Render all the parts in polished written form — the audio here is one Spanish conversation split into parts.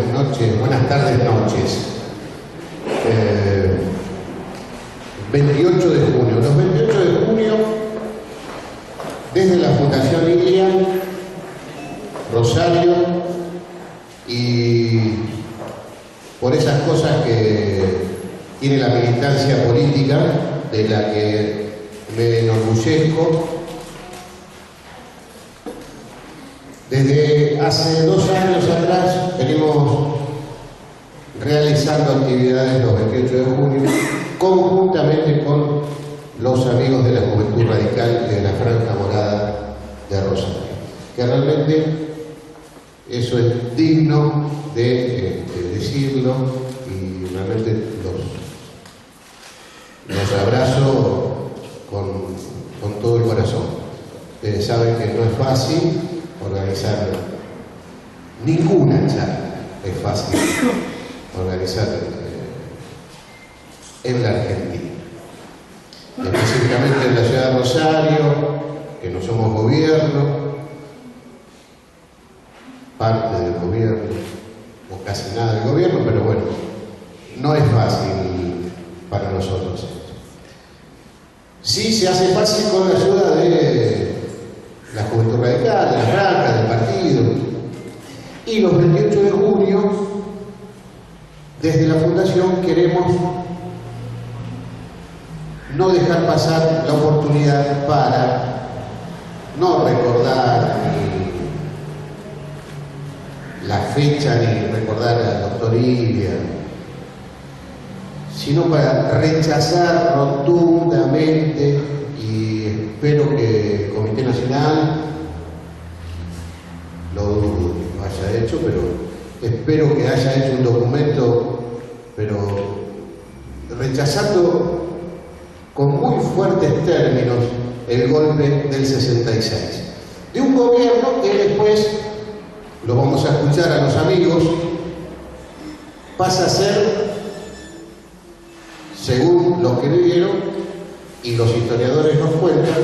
buenas noches, buenas tardes, noches. 28 de junio. Los 28 de junio, desde la Fundación Ilia, Rosario, y por esas cosas que tiene la militancia política, de la que me enorgullezco, desde hace 2 años atrás venimos realizando actividades los 28 de junio conjuntamente con los amigos de la Juventud Radical y de la Franja Morada de Rosario, que realmente eso es digno de decirlo, y realmente los abrazo con todo el corazón. Ustedes saben que no es fácil organizar ninguna charla, es fácil organizar en la Argentina, específicamente en la ciudad de Rosario, que no somos gobierno, parte del gobierno, o casi nada del gobierno, pero bueno, no es fácil para nosotros esto. Sí se hace fácil con la ayuda de la Juventud Radical, de la Franja, del partido. Y los 28 de junio, desde la Fundación, queremos no dejar pasar la oportunidad para no recordar ni la fecha, ni recordar al doctor Ilia, sino para rechazar rotundamente, y espero que el Comité Nacional, lo dudo que lo haya hecho, pero espero que haya hecho un documento, pero rechazando con muy fuertes términos el golpe del 66. De un gobierno que después, lo vamos a escuchar a los amigos, pasa a ser, según los que vivieron y los historiadores nos cuentan,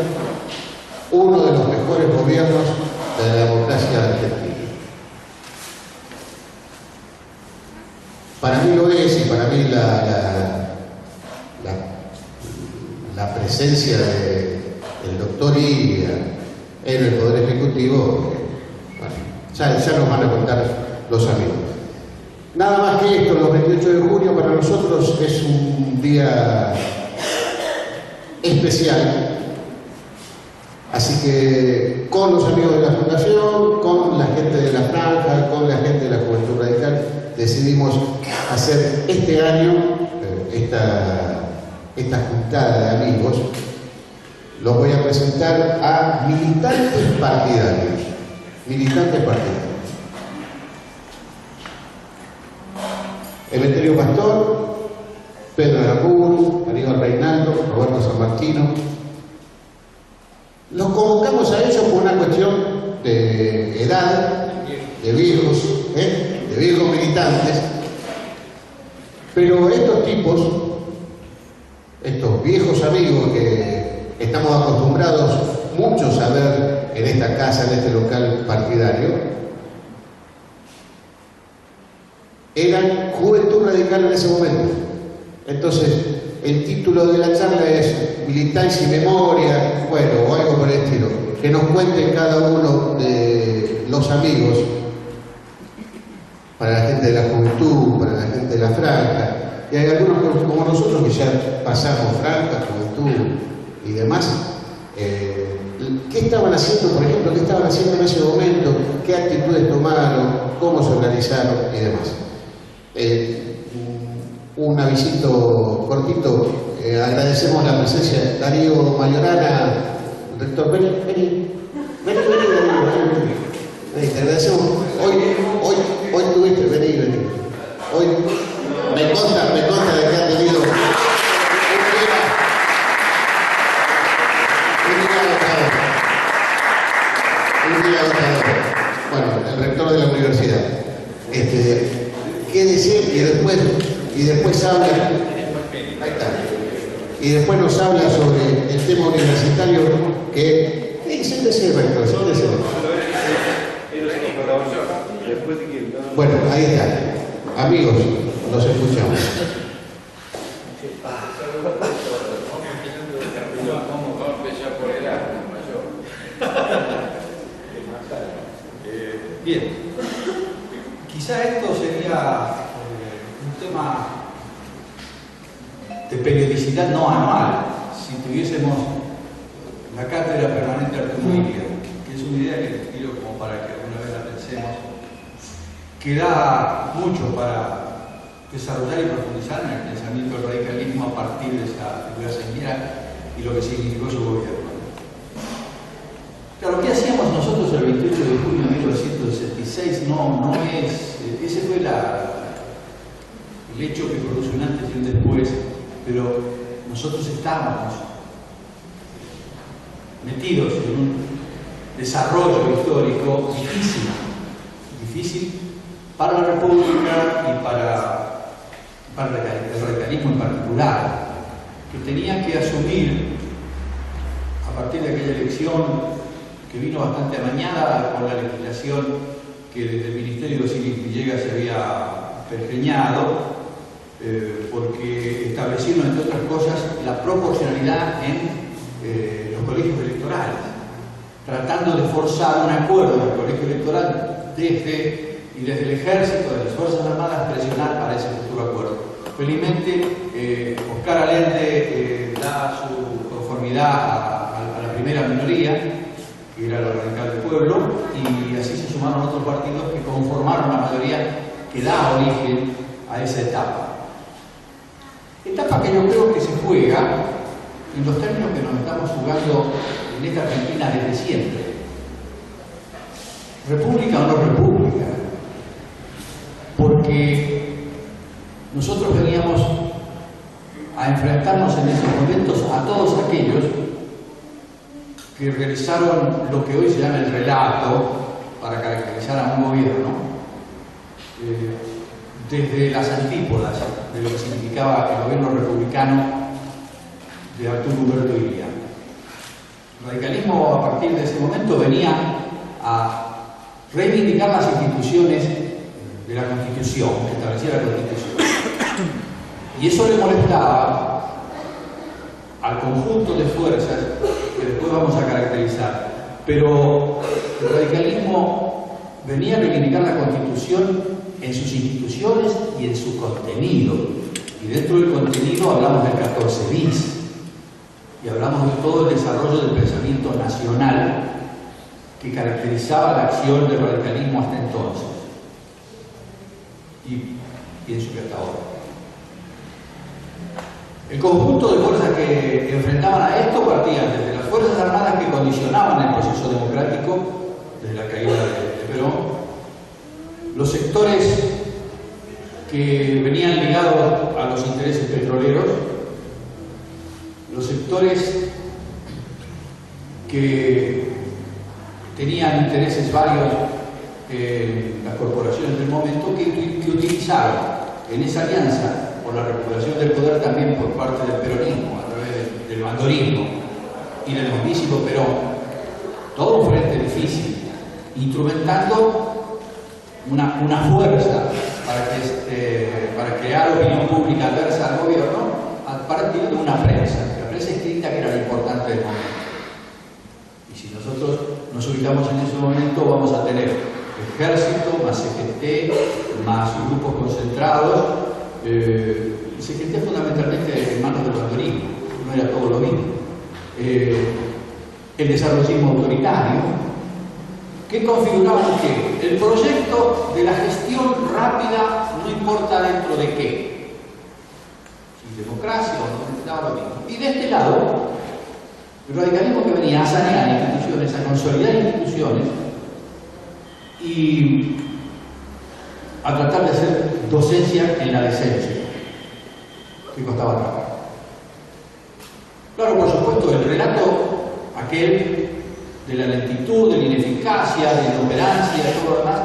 uno de los mejores gobiernos de la democracia argentina. Para mí lo es, y para mí la presencia del doctor Ilia en el Poder Ejecutivo, bueno, ya nos van a contar los amigos. Nada más que esto, los 28 de junio para nosotros es un día especial. Así que con los amigos de la Fundación, con la gente de la Franja, con la gente de la Juventud Radical, decidimos hacer este año esta juntada de amigos. Los voy a presentar a militantes partidarios. Militantes partidarios. Emeterio Pastor, Pedro Aramburu, Aníbal Reinaldo, Roberto San Martino. Los convocamos a ellos por una cuestión de edad, de viejos, de viejos militantes, pero estos tipos, estos viejos amigos que estamos acostumbrados muchos a ver en esta casa, en este local partidario, eran Juventud Radical en ese momento. Entonces, el título de la charla es Militancia y Memoria, bueno, o algo por el estilo. Que nos cuenten cada uno de los amigos, para la gente de la Juventud, para la gente de la Franja, y hay algunos como nosotros que ya pasamos Franja, Juventud y demás. ¿Qué estaban haciendo, por ejemplo? ¿Qué estaban haciendo en ese momento? ¿Qué actitudes tomaron? ¿Cómo se organizaron? Y demás. Un avisito cortito. Agradecemos la presencia de Darío Mayorana, rector. Vení. Te agradecemos. Hoy tuviste, vení. Hoy me conta de que han tenido un día agotador. Bueno, el rector de la universidad. ¿Qué decir? Y después habla. Ahí está. Y después nos habla sobre el tema universitario que... Siéntese, rector, siéntese. Bueno, ahí está. Amigos, nos escuchamos. Bien, quizá esto sería un tema de periodicidad no anual, si tuviésemos la cátedra permanente Arturo Illia, que es una idea que les tiro como para que alguna vez la pensemos, que da mucho para desarrollar y profundizar en el pensamiento del radicalismo a partir de esa figura señera y lo que significó su gobierno. Claro, ¿qué hacíamos nosotros el 28 de junio de 1966? No es... Ese fue el hecho que produce un antes y un después, pero nosotros estábamos metidos en un desarrollo histórico difícil para la República y para el radicalismo en particular, que tenía que asumir, a partir de aquella elección que vino bastante amañada con la legislación que desde el Ministerio de Civil Villegas se había pergeñado, porque establecieron, entre otras cosas, la proporcionalidad en los colegios electorales, tratando de forzar un acuerdo del colegio electoral desde el ejército, de las Fuerzas Armadas, presionar para ese futuro acuerdo. Felizmente, Oscar Allende da su conformidad a la primera minoría, que era la Radical del Pueblo, y así se sumaron otros partidos que conformaron la mayoría que da origen a esa etapa. Etapa que yo creo que se juega en los términos que nos estamos jugando en esta Argentina desde siempre. ¿República o no república? Porque nosotros veníamos a enfrentarnos en esos momentos a todos aquellos que realizaron lo que hoy se llama el relato para caracterizar a un gobierno, desde las antípodas de lo que significaba el gobierno republicano de Arturo Umberto Illia. El radicalismo, a partir de ese momento, venía a reivindicar las instituciones de la Constitución, que establecía la Constitución. Y eso le molestaba al conjunto de fuerzas que después vamos a caracterizar. Pero el radicalismo venía a reivindicar la Constitución en sus instituciones y en su contenido. Y dentro del contenido hablamos del 14 bis y hablamos de todo el desarrollo del pensamiento nacional que caracterizaba la acción del radicalismo hasta entonces. Y pienso que hasta ahora. El conjunto de fuerzas que enfrentaban a esto partían desde las Fuerzas Armadas que condicionaban el proceso democrático, desde la caída de Perón, los sectores que venían ligados a los intereses petroleros, los sectores que tenían intereses varios en las corporaciones del momento, que utilizaron en esa alianza por la recuperación del poder también por parte del peronismo, a través del bandorismo y del mismísimo Perón, todo un frente difícil, instrumentando una fuerza para crear opinión pública adversa al gobierno a partir de una prensa, la prensa escrita, que era lo importante del momento. Y si nosotros nos ubicamos en ese momento, vamos a tener ejército, más CGT, más grupos concentrados, CGT fundamentalmente en manos del bandorismo, no era todo lo mismo. El desarrollismo autoritario, que configuraba que el proyecto de la gestión rápida, no importa dentro de qué, si democracia o no, estaba lo mismo. Y de este lado, el radicalismo que venía a sanear instituciones, a consolidar instituciones y a tratar de hacer docencia en la decencia, que costaba trabajo. Claro, por supuesto, el relato aquel de la lentitud, de la ineficacia, de la inoperancia, de todo lo demás,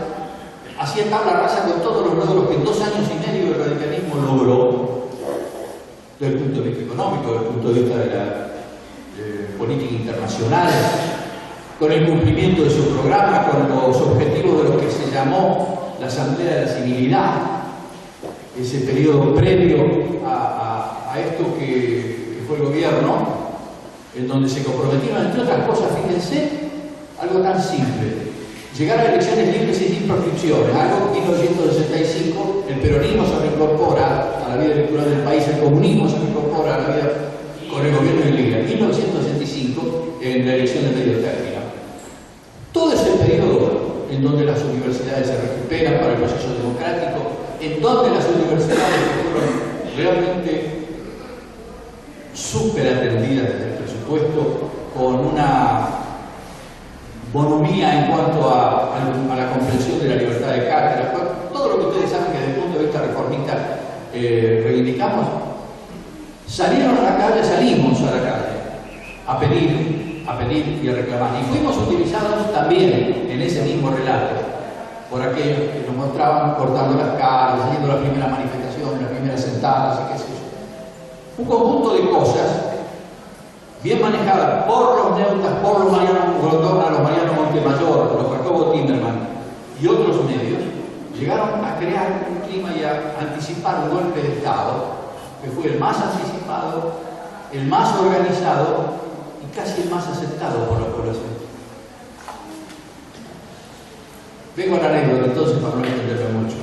hacía tabla rasa con todos los logros que en 2 años y medio el radicalismo logró, desde el punto de vista económico, desde el punto de vista de la política internacional, con el cumplimiento de su programa, con los objetivos de lo que se llamó la Asamblea de la Civilidad, ese periodo previo a esto que fue el gobierno, en donde se comprometieron, entre otras cosas, fíjense, algo tan simple: llegar a elecciones libres y sin proscripciones, algo que en 1965 el peronismo se reincorpora a la vida electoral del país, el comunismo se reincorpora a la vida con el gobierno de Lira, en 1965 en la elección de medio término. Todo ese periodo en donde las universidades se recuperan para el proceso democrático, en donde las universidades fueron realmente súper atendidas desde el presupuesto, con una bonomía en cuanto a la comprensión de la libertad de cátedra, todo lo que ustedes saben que desde el punto de vista reformista reivindicamos, salimos a la calle a pedir y a reclamar. Y fuimos utilizados también en ese mismo relato por aquellos que nos mostraban cortando las calles, haciendo las primeras manifestaciones, las primeras sentadas y qué sé yo. Un conjunto de cosas bien manejadas por los neutas, por los Mariano Grondona, los Mariano Montemayor, los Jacobo Timerman y otros medios, llegaron a crear un clima y a anticipar un golpe de Estado que fue el más anticipado, el más organizado y casi el más aceptado por la población. Vengo a la anécdota entonces para no extenderme mucho.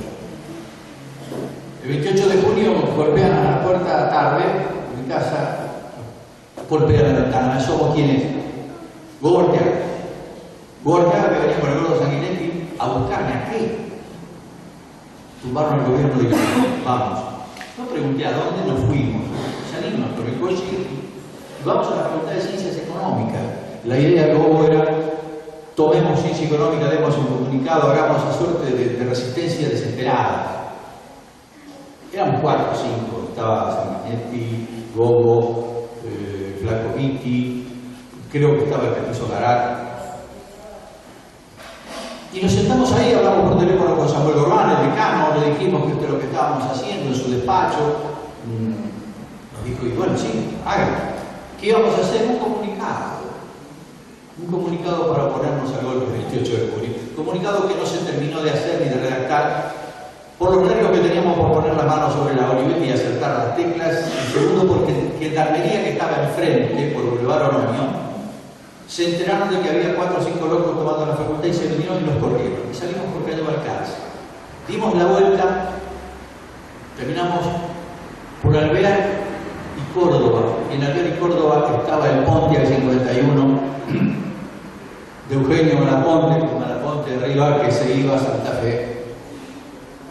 El 28 de junio golpean a la puerta tarde de mi casa, golpean a la ventana. ¿Somos quiénes? Gorka, que venía con el gordo Sanguinetti a buscarme. ¿A qué? Tumbaron el gobierno de Granada. Vamos. No pregunté a dónde, nos fuimos. Salimos con el coche y vamos a la Facultad de Ciencias Económicas. La idea luego era: tomemos ciencia económica, demos un comunicado, hagamos esa suerte de resistencia desesperada. Éramos 4 o 5, estaba Sanguinetti, Gogo, Flaco Vitti, creo que estaba el Petiso Garat. Y nos sentamos ahí, hablamos por teléfono con Samuel Gorbán, el decano, le dijimos que esto es lo que estábamos haciendo en su despacho. Nos dijo: y bueno, sí, háganlo. ¿Qué íbamos a hacer? Un comunicado para oponernos al golpe del 28 de julio. Comunicado que no se terminó de hacer ni de redactar por los nervios que teníamos por poner las manos sobre la oliveta y acertar las teclas. Y segundo, porque Gendarmería, que estaba enfrente por Boulevard Oroño, se enteraron de que había 4 o 5 locos tomando la facultad y se vinieron y nos corrieron. Y salimos por Calle Balcarce. Dimos la vuelta, terminamos por Alvear y Córdoba. En Alvear y Córdoba estaba el Pontiac 51 de Eugenio Malaponte de Riva, que se iba a Santa Fe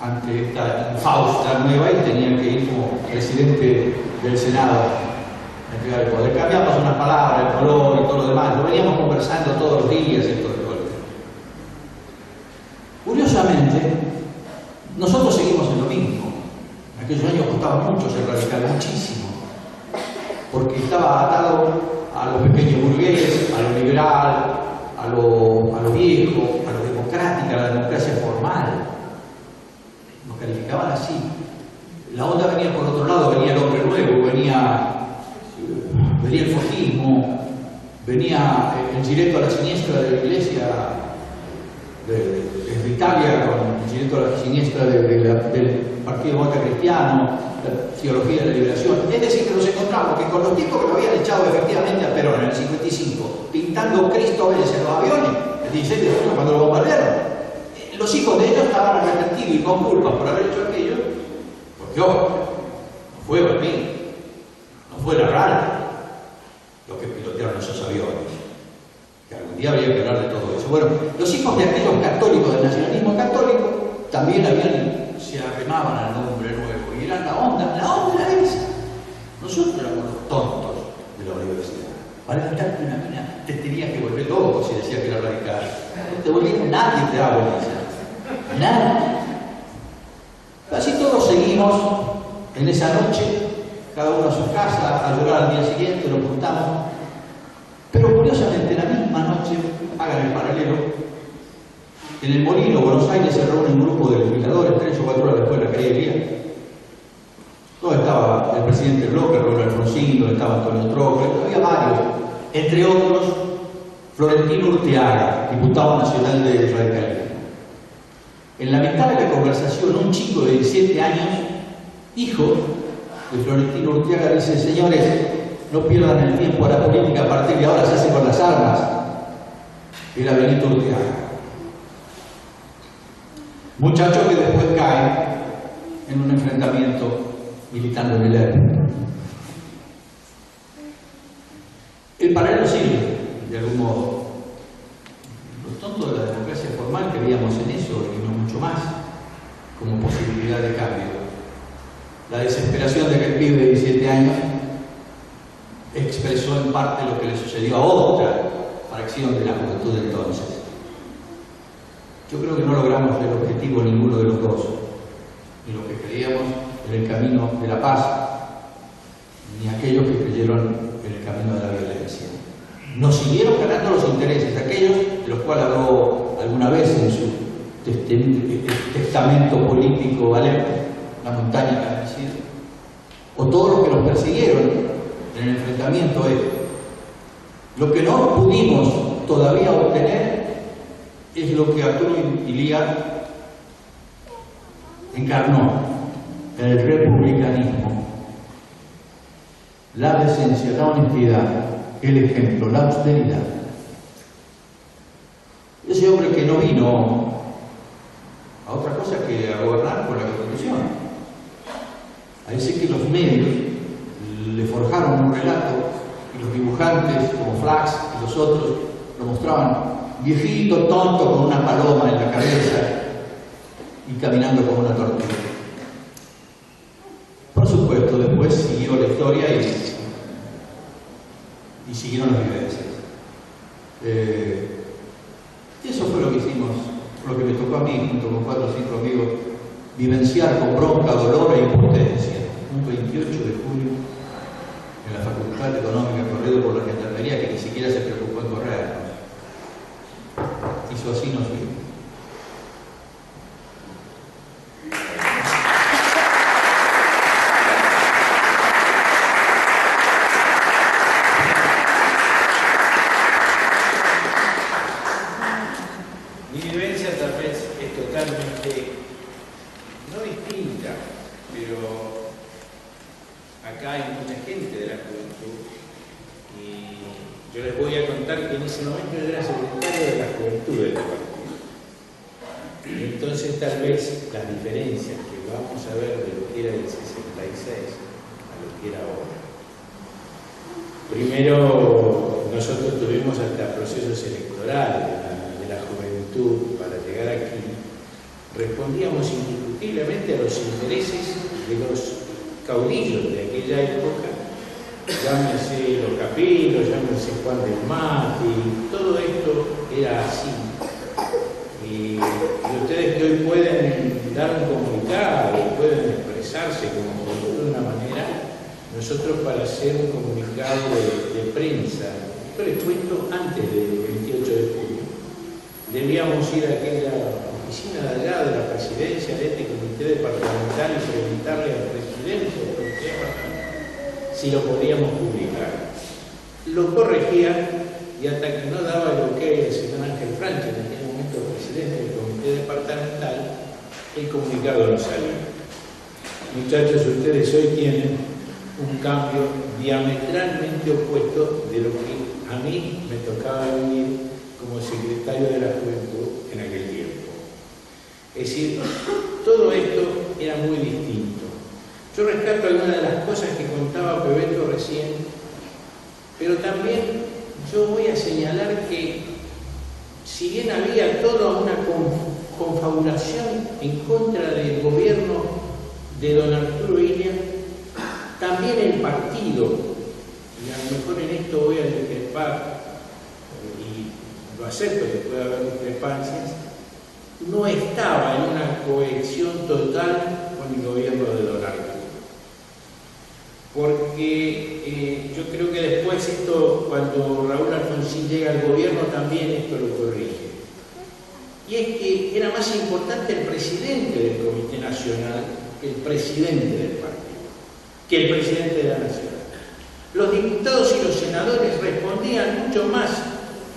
ante esta infausta nueva y tenía que ir como presidente del Senado a entregar el poder. Cambiamos unas palabras, el color y todo lo demás. Lo veníamos conversando todos los días esto del golpe. Curiosamente, nosotros seguimos en lo mismo. En aquellos años costaba mucho ser radical, muchísimo, porque estaba atado a los pequeños burgueses, a lo liberal, a lo viejo, a lo democrático, a la democracia formal. Nos calificaban así. La onda venía por otro lado, venía el hombre nuevo, venía el fojismo, venía el directo a la siniestra de la iglesia de Italia, con el directo a la siniestra del Partido Demócrata Cristiano, la teología de la liberación. Es decir, que nos encontramos que con los tipos que lo habían echado efectivamente a Perón en el 55, pintando Cristo vence en los aviones, el 16 de junio cuando lo bombardearon, los hijos de ellos estaban arrepentidos y con culpa por haber hecho aquello, porque ojo, no fue Berlín, no fue la RAL los que pilotearon esos aviones, que algún día habría que hablar de todo eso. Bueno, los hijos de aquellos católicos del nacionalismo católico también se arremaban al nombre nuevo y eran la onda era esa. Nosotros éramos los tontos de la universidad. Para levantarte una mina te tenías que volver loco si decías que era radical. No te volvías, nadie te daba bolilla. Nadie. Así todos seguimos en esa noche, cada uno a su casa, a llorar al día siguiente, nos juntamos. Pero curiosamente, la misma noche, hagan el paralelo, en el Molino, Buenos Aires, se reúne un grupo de legisladores, 3 o 4 horas después de la caída del día. Donde estaba el presidente Bloque, Raúl Alfonsín, donde estaba Antonio Troglio, había varios. Entre otros, Florentino Urteaga, diputado nacional del radicalismo. En la mitad de la conversación, un chico de 17 años, hijo de Florentino Urteaga, dice: señores, no pierdan el tiempo a la política, a partir de ahora se hace con las armas. Era Benito Urteaga. Muchacho que después cae en un enfrentamiento militando en el ERP. El paralelo sirve, de algún modo. Los tontos de la democracia formal creíamos en eso y no mucho más, como posibilidad de cambio. La desesperación de aquel pibe de 17 años expresó en parte lo que le sucedió a otra fracción de la juventud de entonces. Yo creo que no logramos el objetivo ninguno de los dos, ni los que creíamos en el camino de la paz, ni aquellos que creyeron en el camino de la violencia. Nos siguieron ganando los intereses, aquellos de los cuales habló alguna vez en su testamento político Alem, la montaña que ha nacido, o todos los que nos persiguieron en el enfrentamiento este. Lo que no pudimos todavía obtener es lo que Arturo Illia encarnó en el republicanismo: la decencia, la honestidad, el ejemplo, la austeridad. Ese hombre que no vino a otra cosa que a gobernar por la Constitución, a ese que los medios le forjaron un relato y los dibujantes como Flax y los otros lo mostraban viejito, tonto, con una paloma en la cabeza y caminando como una tortuga. Por supuesto, después siguió la historia y siguieron las vivencias. Eso fue lo que hicimos, lo que me tocó a mí, junto con 4 o 5 amigos, vivenciar con bronca, dolor e impotencia, un 28 de julio, en la Facultad Económica, corrido por la Gendarmería, que ni siquiera se preocupó en corrernos. Hizo así, nos vio. Mi vivencia tal vez es totalmente, no distinta, pero acá hay mucha gente de la juventud y yo les voy a contar que en ese momento yo era secretario de la juventud del partido. Y entonces tal vez las diferencias que vamos a ver de lo que era el 66 a lo que era ahora. Primero, nosotros tuvimos hasta procesos electorales de la juventud para llegar aquí. Respondíamos indiscutiblemente a los intereses de los caudillos de aquella época, llámese los Capilos, llámese Juan del Mati, todo esto era así. Y ustedes que hoy pueden dar un comunicado, pueden expresarse como de una manera, nosotros para hacer un comunicado de prensa, yo les cuento antes del 28 de julio, debíamos ir a aquella oficina de allá de la presidencia de este comité departamental y preguntarle al presidente del comité departamental si lo podíamos publicar. Lo corregía y hasta que no daba el ok el señor Ángel Franchi, en aquel momento presidente del comité departamental, el comunicado no salía. Muchachos, ustedes hoy tienen un cambio diametralmente opuesto de lo que a mí me tocaba vivir como secretario de la juventud en aquel tiempo. Es decir, todo esto era muy distinto. Yo rescato algunas de las cosas que contaba Pebeto recién, pero también yo voy a señalar que si bien había toda una confabulación en contra del gobierno de don Arturo Illia, también el partido, y a lo mejor en esto voy a discrepar, y lo acepto que pueda haber discrepancias, no estaba en una cohesión total con el gobierno de don Arturo. Porque yo creo que después esto, cuando Raúl Alfonsín llega al gobierno, también esto lo corrige. Y es que era más importante el presidente del Comité Nacional que el presidente del partido, que el presidente de la Nación. Los diputados y los senadores respondían mucho más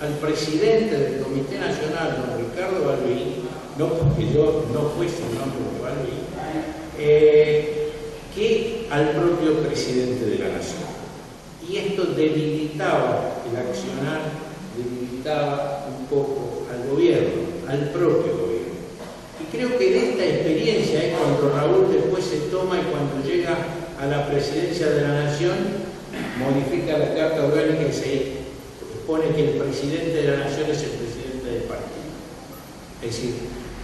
al presidente del Comité Nacional, don Ricardo Balbín, no porque yo no fuese un hombre de Balbín, que al propio presidente de la Nación. Y esto debilitaba el accionar, debilitaba un poco al gobierno, al propio gobierno. Y creo que de esta experiencia es cuando Raúl después se toma y cuando llega a la presidencia de la Nación, modifica la Carta Orgánica y se pone que el presidente de la Nación es el presidente del partido. Es decir,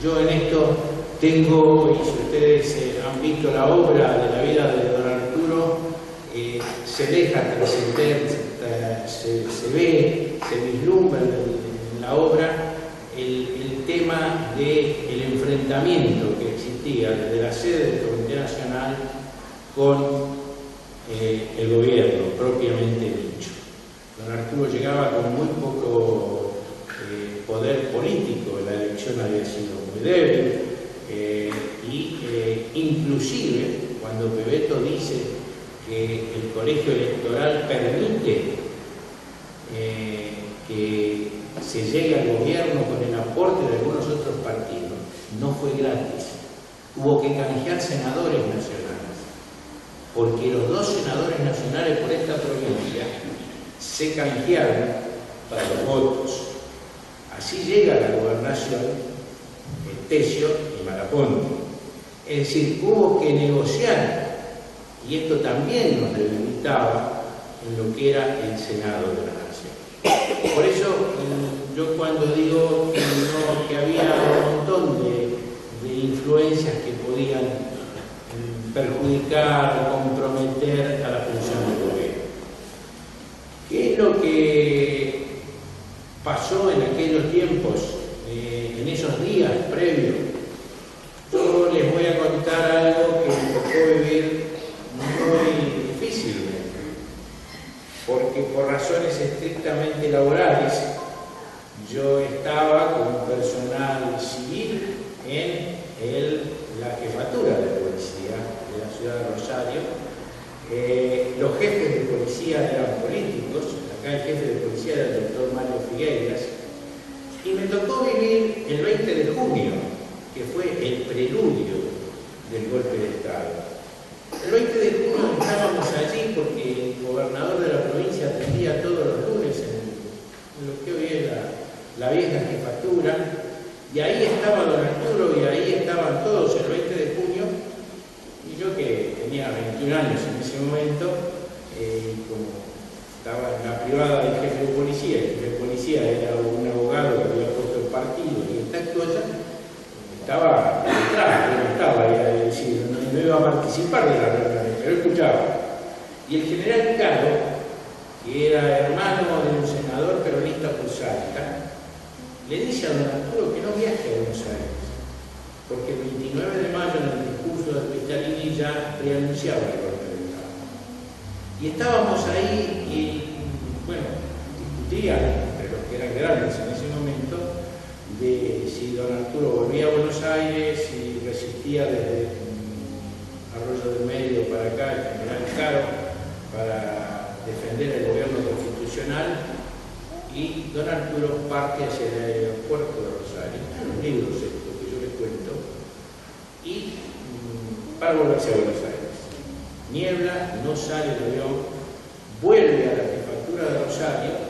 yo en esto tengo, y si ustedes han visto la obra de la vida de don Arturo, se deja trascender, se ve, se vislumbra en la obra el tema del enfrentamiento que existía desde la sede del Comité Nacional con el gobierno propiamente dicho. Don Arturo llegaba con muy poco poder político, la elección había sido muy débil, inclusive cuando Bebeto dice que el colegio electoral permite que se llegue al gobierno con el aporte de algunos otros partidos, no fue gratis. Hubo que canjear senadores nacionales, porque los 2 senadores nacionales por esta provincia se canjearon para los votos. Así llega a la gobernación Tesio y Malaponte. Es decir, hubo que negociar, y esto también nos debilitaba en lo que era el Senado de la Nación. Por eso, yo cuando digo que había un montón de influencias que podían perjudicar, comprometer a la función del gobierno. ¿Qué es lo que pasó en aquellos tiempos, en esos días previos? Yo les voy a contar algo que me tocó vivir muy difícilmente, porque por razones estrictamente laborales yo estaba como personal civil en la jefatura de policía de la ciudad de Rosario. Los jefes de policía eran políticos. Acá el jefe de policía era el doctor Mario Figueiras, y me tocó vivir el 20 de junio, que fue el preludio del golpe de Estado. El 20 de junio estábamos allí porque el gobernador de la provincia atendía todos los lunes en lo que hoy es la vieja jefatura, y ahí estaba don Arturo y ahí estaban todos el 20 de junio, y yo que tenía 21 años en ese momento, como estaba en la privada del jefe de policía, el jefe de policía era un abogado que había puesto el partido y estas cosas, estaba detrás, no estaba ahí, es decir, no iba a participar de la reunión, pero escuchaba. Y el general Caro, que era hermano de un senador peronista por Salta, le dice a don Arturo que no viaje a Buenos Aires, porque el 29 de mayo en el discurso de Pichalini ya preanunciaba el golpe de Estado. Y estábamos ahí y, bueno, discutían entre los que eran grandes en ese momento de si don Arturo volvía a Buenos Aires, si resistía desde Arroyo del Medio para acá, el general Caro, para defender el gobierno constitucional, y don Arturo parte hacia el aeropuerto de Rosario, en los libros estos que yo les cuento, y para volverse a Buenos Aires. Niebla, no sale el avión, vuelve a la jefatura de Rosario,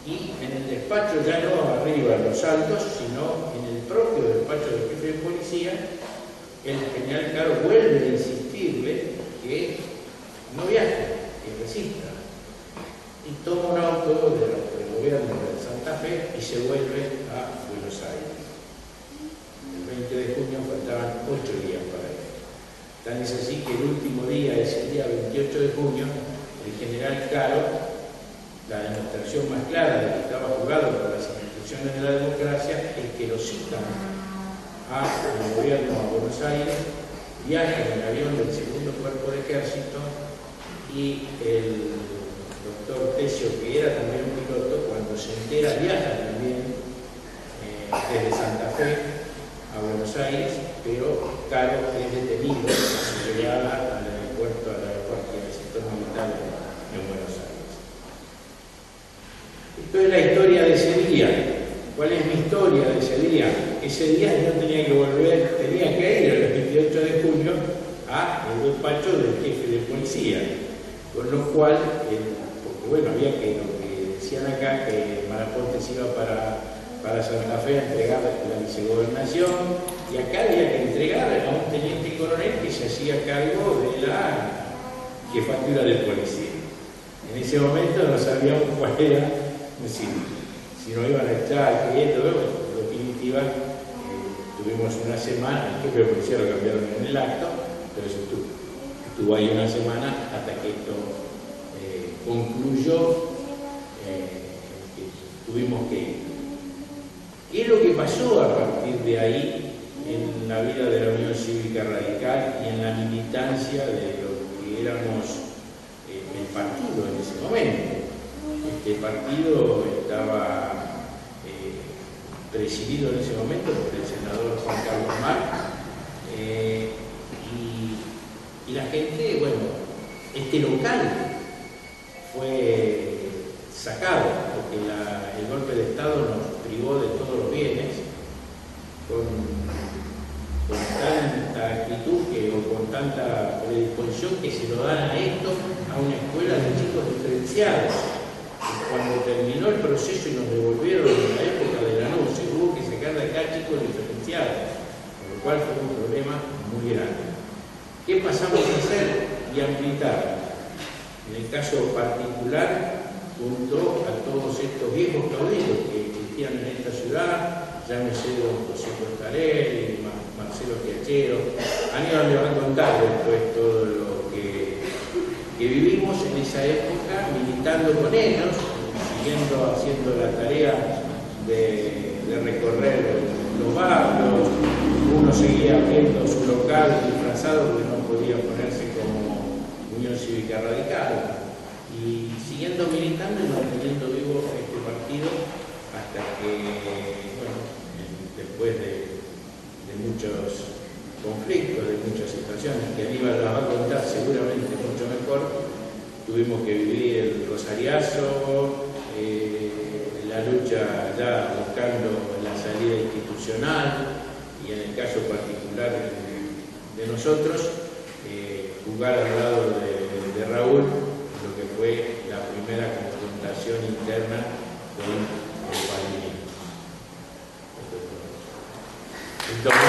y en el despacho, ya no arriba en los altos, sino en el propio despacho del jefe de policía, el general Caro vuelve a insistirle que no viaje, que resista, y toma un auto del gobierno de Santa Fe y se vuelve a Buenos Aires. El 20 de junio faltaban 8 días para él. Tan es así que el último día, ese día 28 de junio, el general Caro, la demostración más clara de que estaba jugado por las instituciones de la democracia, es que lo citan al gobierno a Buenos Aires, viaja en el avión del segundo cuerpo de ejército, y el doctor Tesio, que era también un piloto, cuando se entera viaja también desde Santa Fe a Buenos Aires, pero Caro es detenido, se llegaba al aeropuerto del sector militar en Buenos Aires. Entonces la historia de ese día, ¿cuál es mi historia de ese día? Ese día yo tenía que volver, tenía que ir el 28 de junio al despacho del jefe de policía, con lo cual, porque bueno, había que, lo que decían acá, que Maraporte se iba para Santa Fe a entregar la vicegobernación, y acá había que entregar a un teniente coronel que se hacía cargo de la jefatura de policía. En ese momento no sabíamos cuál era, si nos iban a echar, que esto, bueno, en definitiva, tuvimos una semana, el jefe de policía lo cambiaron en el acto, pero eso estuvo ahí una semana hasta que esto concluyó, que tuvimos que ir. ¿Qué es lo que pasó a partir de ahí en la vida de la Unión Cívica Radical y en la militancia de lo que éramos el partido en ese momento? Este partido estaba presidido en ese momento por el senador Juan Carlos Marx, y la gente, bueno, este local fue sacado porque el golpe de Estado nos privó de todos los bienes con tanta actitud o con tanta predisposición que se lo dan a esto, a una escuela de chicos diferenciados. Cuando terminó el proceso y nos devolvieron en la época de Lanús, se tuvo que sacar de acá chicos diferenciados, con lo cual fue un problema muy grande. ¿Qué pasamos a hacer? Y a militar. En el caso particular, junto a todos estos viejos caudillos que existían en esta ciudad, llámese don José Costarelli, Marcelo Piachero, Aníbal le va a contar después todo lo que vivimos en esa época, militando con ellos, haciendo la tarea de recorrer los barrios. Uno seguía abriendo su local disfrazado porque no podía ponerse como Unión Cívica Radical, y siguiendo militando y manteniendo vivo este partido hasta que, bueno, después de muchos conflictos, de muchas situaciones que Aníbal las va a contar seguramente mucho mejor, tuvimos que vivir el rosariazo, la lucha ya buscando la salida institucional, y en el caso particular de nosotros, jugar al lado de Raúl, lo que fue la primera confrontación interna con el país. Entonces,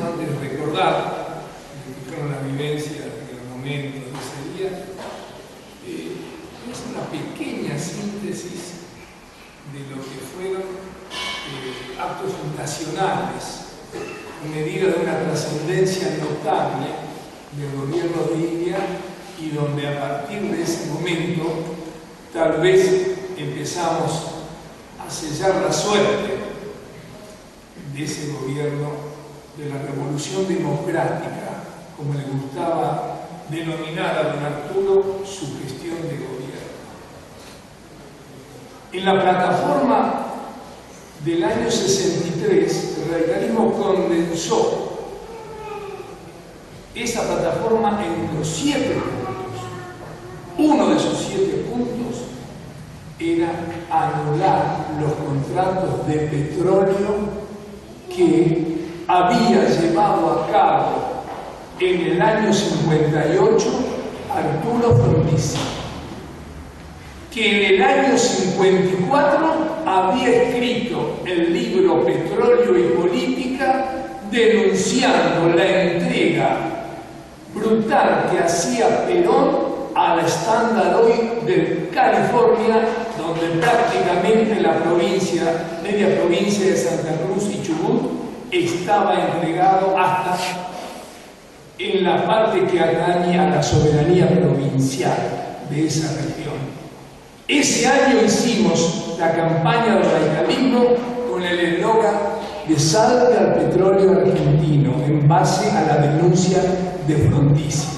antes de recordar que fueron las vivencias de los momentos de ese día, es una pequeña síntesis de lo que fueron actos fundacionales en medida de una trascendencia notable del gobierno de Ilia, y donde a partir de ese momento tal vez empezamos a sellar la suerte de ese gobierno, de la revolución democrática, como le gustaba denominar a don Arturo su gestión de gobierno. En la plataforma del año 63, el radicalismo condensó esa plataforma en los 7 puntos. Uno de esos 7 puntos era anular los contratos de petróleo que había llevado a cabo en el año 58 Arturo Frondizi, que en el año 54 había escrito el libro Petróleo y Política, denunciando la entrega brutal que hacía Perón a la Standard Oil de California, donde prácticamente la provincia, media provincia de Santa Cruz y Chubut, estaba entregado hasta en la parte que atañe a la soberanía provincial de esa región. Ese año hicimos la campaña del radicalismo con el eslogan que salve al petróleo argentino en base a la denuncia de Frondizi.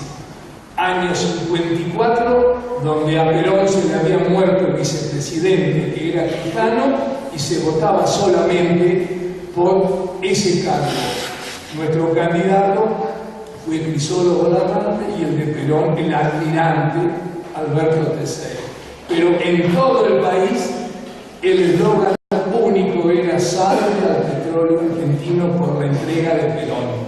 Año 54, donde a Perón se le había muerto el vicepresidente, que era Quijano, y se votaba solamente por ese cargo. Nuestro candidato fue Crisólogo Larrarte y el de Perón, el almirante Alberto Tercero. Pero en todo el país, el eslogan único era salve al petróleo argentino por la entrega de Perón.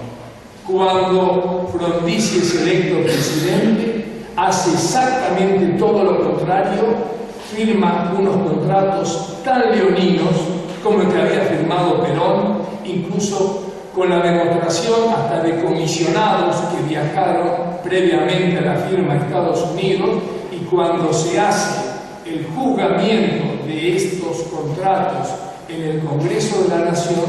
Cuando Frondizi es electo presidente, hace exactamente todo lo contrario, firma unos contratos tan leoninos como el que había firmado Perón, incluso con la demostración hasta de comisionados que viajaron previamente a la firma a Estados Unidos, y cuando se hace el juzgamiento de estos contratos en el Congreso de la Nación,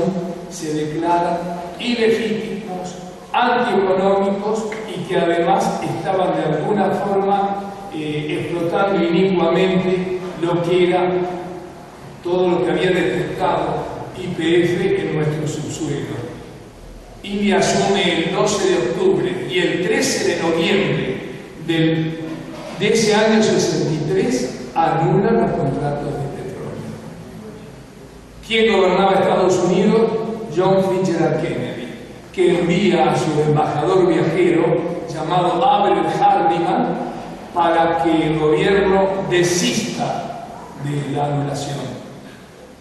se declaran ilegítimos, antieconómicos y que además estaban de alguna forma explotando inicuamente lo que era todo lo que había detectado YPF en nuestro subsuelo. Ilia asume el 12 de octubre y el 13 de noviembre de ese año 63 anula los contratos de petróleo. ¿Quién gobernaba Estados Unidos? John Fitzgerald Kennedy, que envía a su embajador viajero llamado Averell Harriman para que el gobierno desista de la anulación.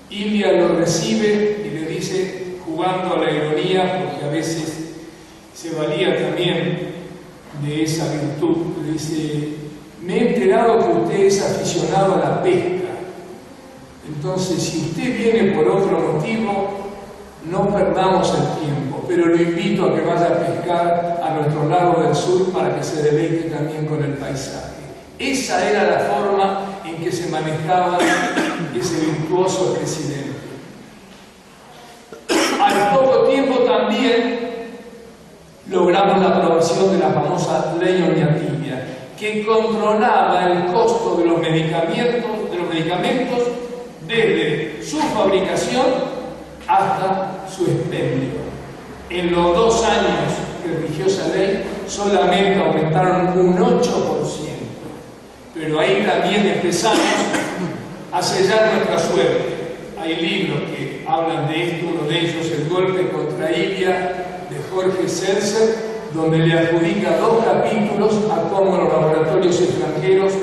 Ilia lo recibe y le dice, jugando a la ironía, porque a veces se valía también de esa virtud, le dice: me he enterado que usted es aficionado a la pesca, entonces si usted viene por otro motivo, no perdamos el tiempo, pero lo invito a que vaya a pescar a nuestro lago del sur para que se deleite también con el paisaje. Esa era la forma en que se manejaba ese virtuoso presidente. Al poco tiempo también logramos la aprobación de la famosa Ley Oñatilia, que controlaba el costo de los medicamentos desde su fabricación hasta su expendio. En los 2 años que rigió esa ley, solamente aumentaron un 8%. Pero ahí también empezamos a sellar nuestra suerte. Hay libros que hablan de esto, uno de ellos, El golpe contra Ilia, de Jorge Seltzer, donde le adjudica 2 capítulos a cómo los laboratorios extranjeros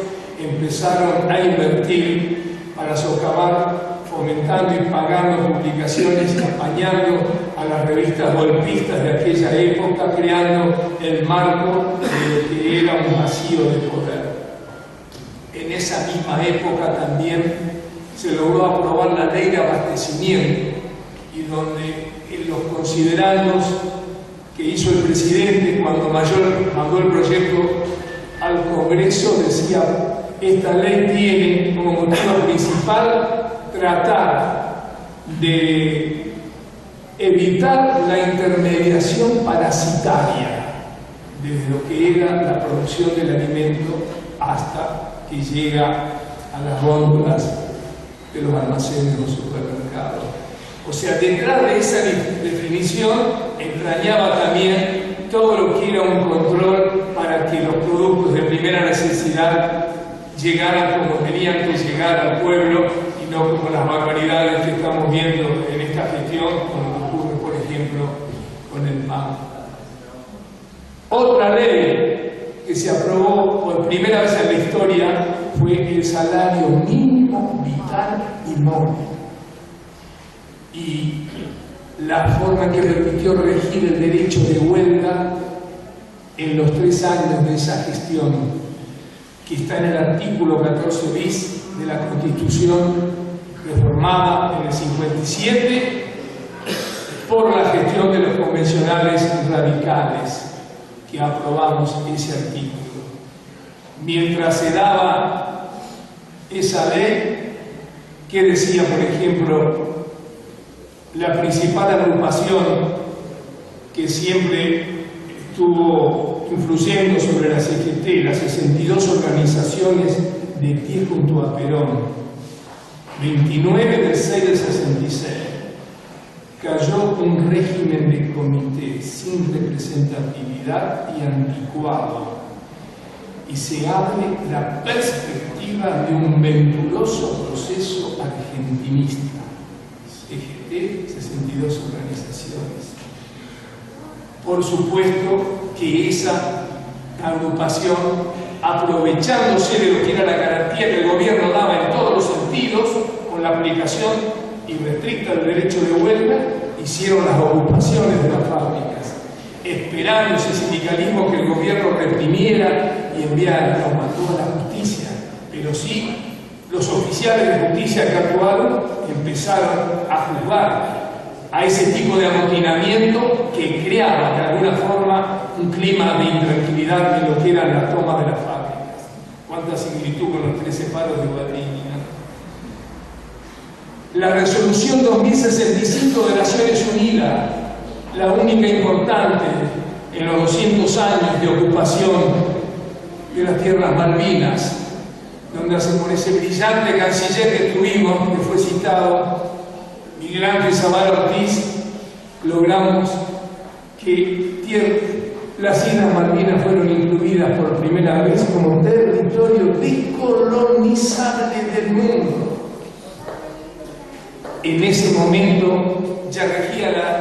empezaron a invertir para socavar, fomentando y pagando publicaciones, apañando a las revistas golpistas de aquella época, creando el marco de lo que era un vacío de poder. En esa misma época también se logró aprobar la ley de abastecimiento, y donde en los considerandos que hizo el presidente cuando mandó el proyecto al Congreso decía: esta ley tiene como motivo principal tratar de evitar la intermediación parasitaria desde lo que era la producción del alimento hasta que llega a las góndolas de los almacenes de los supermercados. O sea, detrás de esa definición entrañaba también todo lo que era un control para que los productos de primera necesidad llegaran como tenían que llegar al pueblo y no como las barbaridades que estamos viendo en esta gestión, como ocurre, por ejemplo, con el pan. Otra ley que se aprobó por primera vez en la historia fue el salario mínimo vital y móvil, y la forma que permitió regir el derecho de huelga en los 3 años de esa gestión, que está en el artículo 14 bis de la Constitución reformada en el 57 por la gestión de los convencionales radicales, que aprobamos ese artículo. Mientras se daba esa ley, ¿qué decía, por ejemplo, la principal agrupación que siempre estuvo influyendo sobre la CGT, las 62 organizaciones de pie junto a Perón, 29 del 6 del 66? cayó un régimen de comité sin representatividad y anticuado, y se abre la perspectiva de un venturoso proceso argentinista. EGT, 62 organizaciones. Por supuesto que esa agrupación, aprovechándose de lo que era la garantía que el gobierno daba en todos los sentidos, con la aplicación irrestricta del derecho de huelga, hicieron las ocupaciones de las fábricas, esperando ese sindicalismo que el gobierno reprimiera y enviara, los mandó a la justicia. Pero sí, los oficiales de justicia que actuaron empezaron a juzgar a ese tipo de amotinamiento que creaba de alguna forma un clima de intranquilidad en lo que era la toma de las fábricas. Cuánta similitud con los 13 paros de Guadalini, ¿no? La resolución 2065 de Naciones Unidas, la única importante en los 200 años de ocupación de las tierras Malvinas, donde por ese brillante canciller que tuvimos, que fue citado, Miguel Ángel Zavala Ortiz, logramos que las Islas Malvinas fueron incluidas por primera vez como territorio descolonizable del mundo. En ese momento ya regía la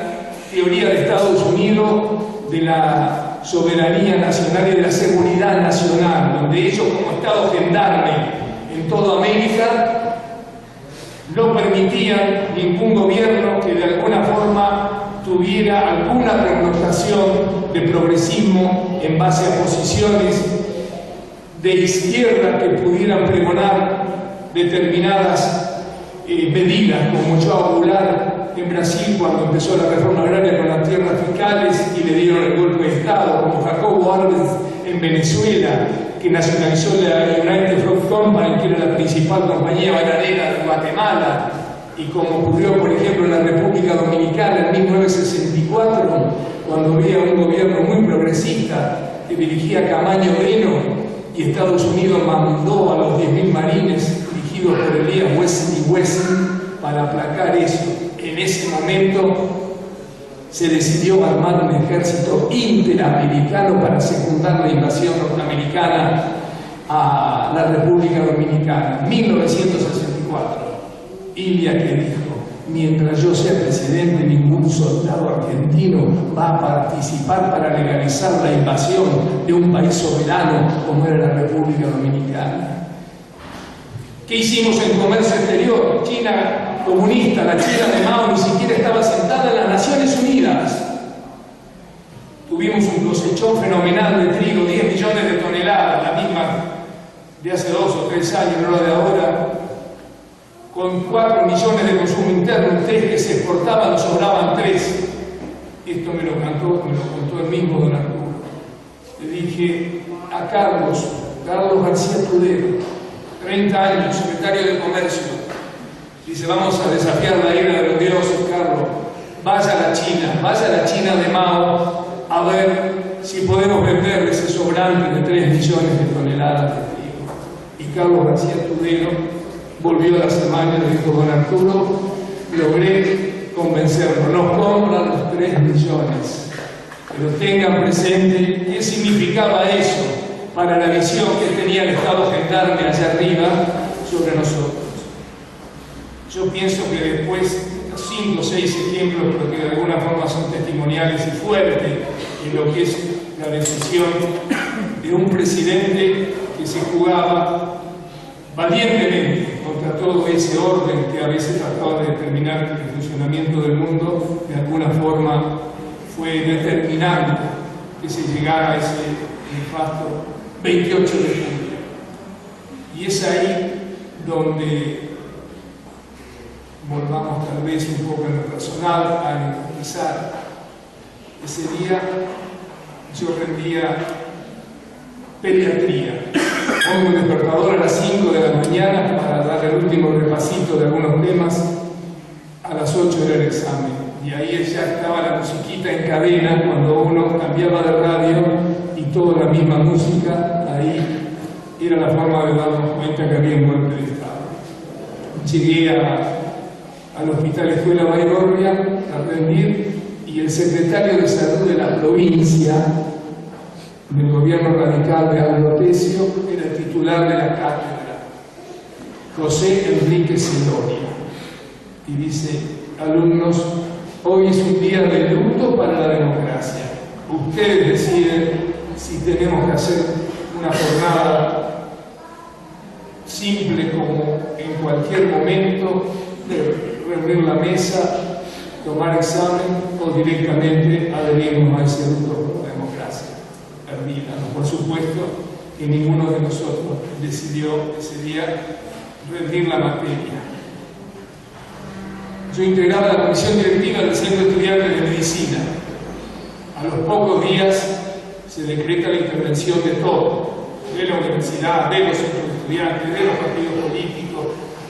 teoría de Estados Unidos de la soberanía nacional y de la seguridad nacional, donde ellos, como Estado gendarme en toda América, no permitían ningún gobierno que de alguna forma tuviera alguna connotación de progresismo en base a posiciones de izquierda que pudieran pregonar determinadas medidas, como João Goulart en Brasil cuando empezó la reforma agraria con las tierras fiscales y le dieron el golpe de Estado, como Jacobo Arbenz en Venezuela, que nacionalizó la United Fruit Company, que era la principal compañía bananera de Guatemala, y como ocurrió, por ejemplo, en la República Dominicana en 1964, cuando había un gobierno muy progresista que dirigía Camaño Breno, y Estados Unidos mandó a los 10.000 marines dirigidos por Elías Wesley West para aplacar eso. En ese momento se decidió armar un ejército interamericano para secundar la invasión norteamericana a la República Dominicana. 1964. Ilia que dijo: mientras yo sea presidente, ningún soldado argentino va a participar para legalizar la invasión de un país soberano como era la República Dominicana. ¿Qué hicimos en comercio exterior? China comunista, la China de Mao, ni siquiera estaba sentada en las Naciones Unidas. Tuvimos un cosechón fenomenal de trigo, 10 millones de toneladas, la misma de hace 2 o 3 años, no la de ahora, con 4 millones de consumo interno, 3 que se exportaban, sobraban 3. Esto me lo contó el mismo don Arturo. Le dije a Carlos García Tudero, 30 años, secretario de Comercio, dice: vamos a desafiar la ira de los dioses, Carlos, vaya a la China de Mao, a ver si podemos vender ese sobrante de 3 millones de toneladas de trigo. Y Carlos García Tudero volvió a la semana y le dijo: don Arturo, logré convencerlo, nos compran los 3 millones. Pero tengan presente qué significaba eso para la visión que tenía el Estado gendarme allá arriba sobre nosotros. Yo pienso que después de estos 5 o 6 ejemplos, pero que de alguna forma son testimoniales y fuertes en lo que es la decisión de un presidente que se jugaba valientemente contra todo ese orden que a veces trataba de determinar el funcionamiento del mundo, de alguna forma fue determinante que se llegara a ese nefasto 28 de julio. Y es ahí donde volvamos tal vez un poco en lo personal a enfatizar. Ese día yo rendía pediatría. Pongo un despertador a las 5 de la mañana para dar el último repasito de algunos temas. A las 8 era el examen. Y ahí ya estaba la musiquita en cadena cuando uno cambiaba de radio y toda la misma música. Ahí era la forma de darnos cuenta que había un golpe de Estado. Llegué al Hospital Escuela Baigorria a rendir, y el secretario de Salud de la provincia del gobierno radical de Aldo Tesio era el titular de la cátedra, José Enrique Celoria, y dice: alumnos, hoy es un día de luto para la democracia. Ustedes deciden si tenemos que hacer una jornada simple como en cualquier momento, de reunir la mesa, tomar examen, o directamente adherirnos a ese luto por la democracia perdida. Por supuesto que ninguno de nosotros decidió ese día rendir la materia. Yo integraba la comisión directiva del Centro Estudiante de Medicina. A los pocos días se decreta la intervención de todo, de la universidad, de los centros de estudiantes, de los partidos políticos,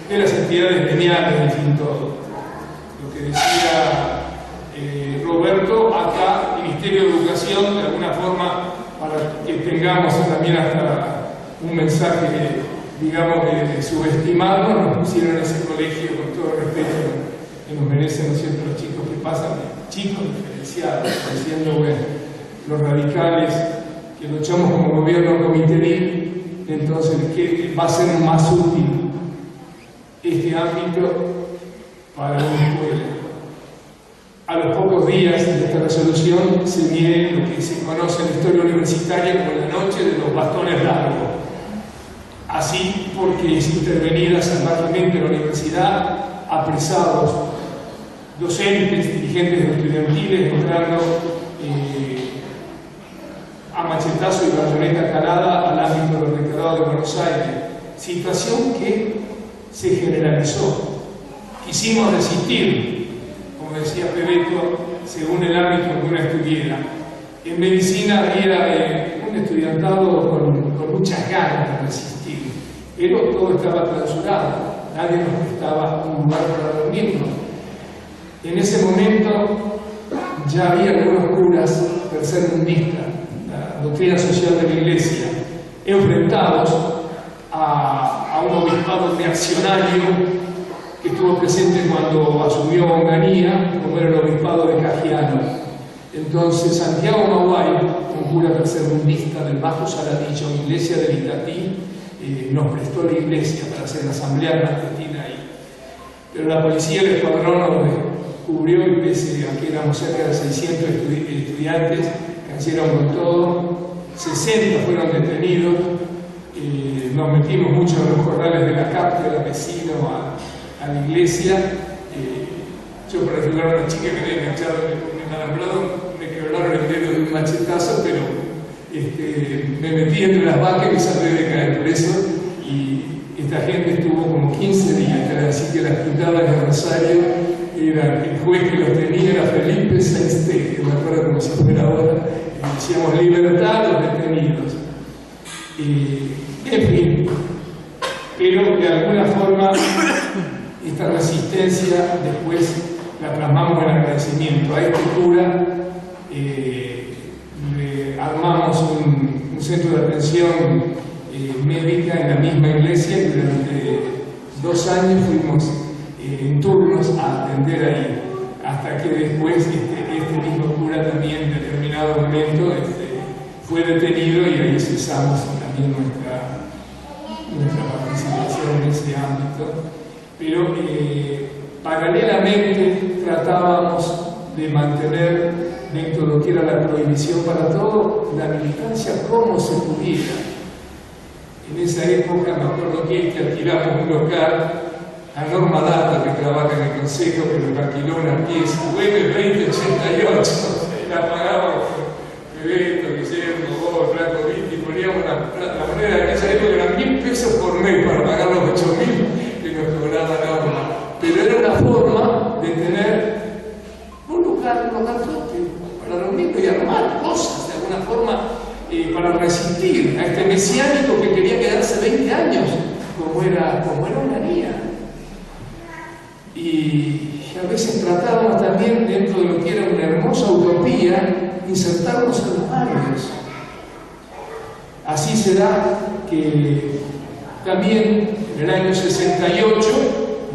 de las entidades gremiales, en fin, todo. Lo que decía Roberto, acá el Ministerio de Educación, de alguna forma, para que tengamos también hasta un mensaje, digamos, de subestimarnos, nos pusieron en ese colegio, con todo el respeto que nos merecen, ¿no es cierto?, los chicos que pasan, chicos diferenciados, diciendo, bueno, los radicales que luchamos como gobierno comiteril, entonces, ¿qué va a ser más útil este ámbito para una escuela? A los pocos días de esta resolución se viene lo que se conoce en la historia universitaria como la noche de los bastones largos. Así, porque es intervenida salvajemente en la universidad, apresados docentes, dirigentes estudiantiles, entrando a machetazo y bayoneta calada al ámbito del rectorado de Buenos Aires. Situación que se generalizó. Quisimos resistir, como decía Pebeto, según el ámbito que uno estuviera. En medicina había un estudiantado con muchas ganas de resistir, pero todo estaba clausurado, nadie nos prestaba un lugar para dormirnos. En ese momento ya había algunos curas tercermundistas, la doctrina social de la Iglesia, enfrentados a un obispado reaccionario que estuvo presente cuando asumió Onganía, como era el obispado de Cajiano. Entonces Santiago Maguay, un cura tercermundista del Bajo Saladillo, iglesia del Itatí, nos prestó la iglesia para hacer la asamblea clandestina ahí. Pero la policía del escuadrón nos descubrió, y pese a que éramos cerca de 600 estudiantes, cayeron con todo, 60 fueron detenidos, nos metimos mucho en los corrales de la CAP, de la vecino, a la iglesia. Yo, para ayudar a una chica que había enganchado en el alambrado, me quebraron el dedo de un machetazo, pero me metí entre las vacas y me salvé de caer preso. Y esta gente estuvo como 15 días, así que las pintadas de Rosario, era el juez que los tenía era Felipe Sexté, que me acuerdo como si fuera ahora, y decíamos libertad a los detenidos. En fin, pero de alguna forma esta resistencia después la plasmamos en agradecimiento. A este cura le armamos un centro de atención médica en la misma iglesia, y durante 2 años fuimos en turnos a atender ahí, hasta que después este mismo cura también en determinado momento fue detenido, y ahí cesamos también nuestra participación en ese ámbito. Pero paralelamente tratábamos de mantener dentro de lo que era la prohibición para todo, la militancia como se pudiera. En esa época me acuerdo que alquilamos un local a Norma Data, que trabaja en el Consejo, que nos alquiló una pieza, UM 2088, la pagábamos Bebeto, Guillermo, vos, Franco Vitti, poníamos la moneda de aquella época, eran 1.000 pesos por mes para pagar los 8.000 que nos cobraba Norma. Pero era una forma de tener un lugar para reunirnos y armar cosas, de alguna forma, para resistir a este mesiánico que quería quedarse 20 años, como era Onganía. Y a veces tratábamos también, dentro de lo que era una hermosa utopía, insertarnos en los barrios. Así será que también en el año 68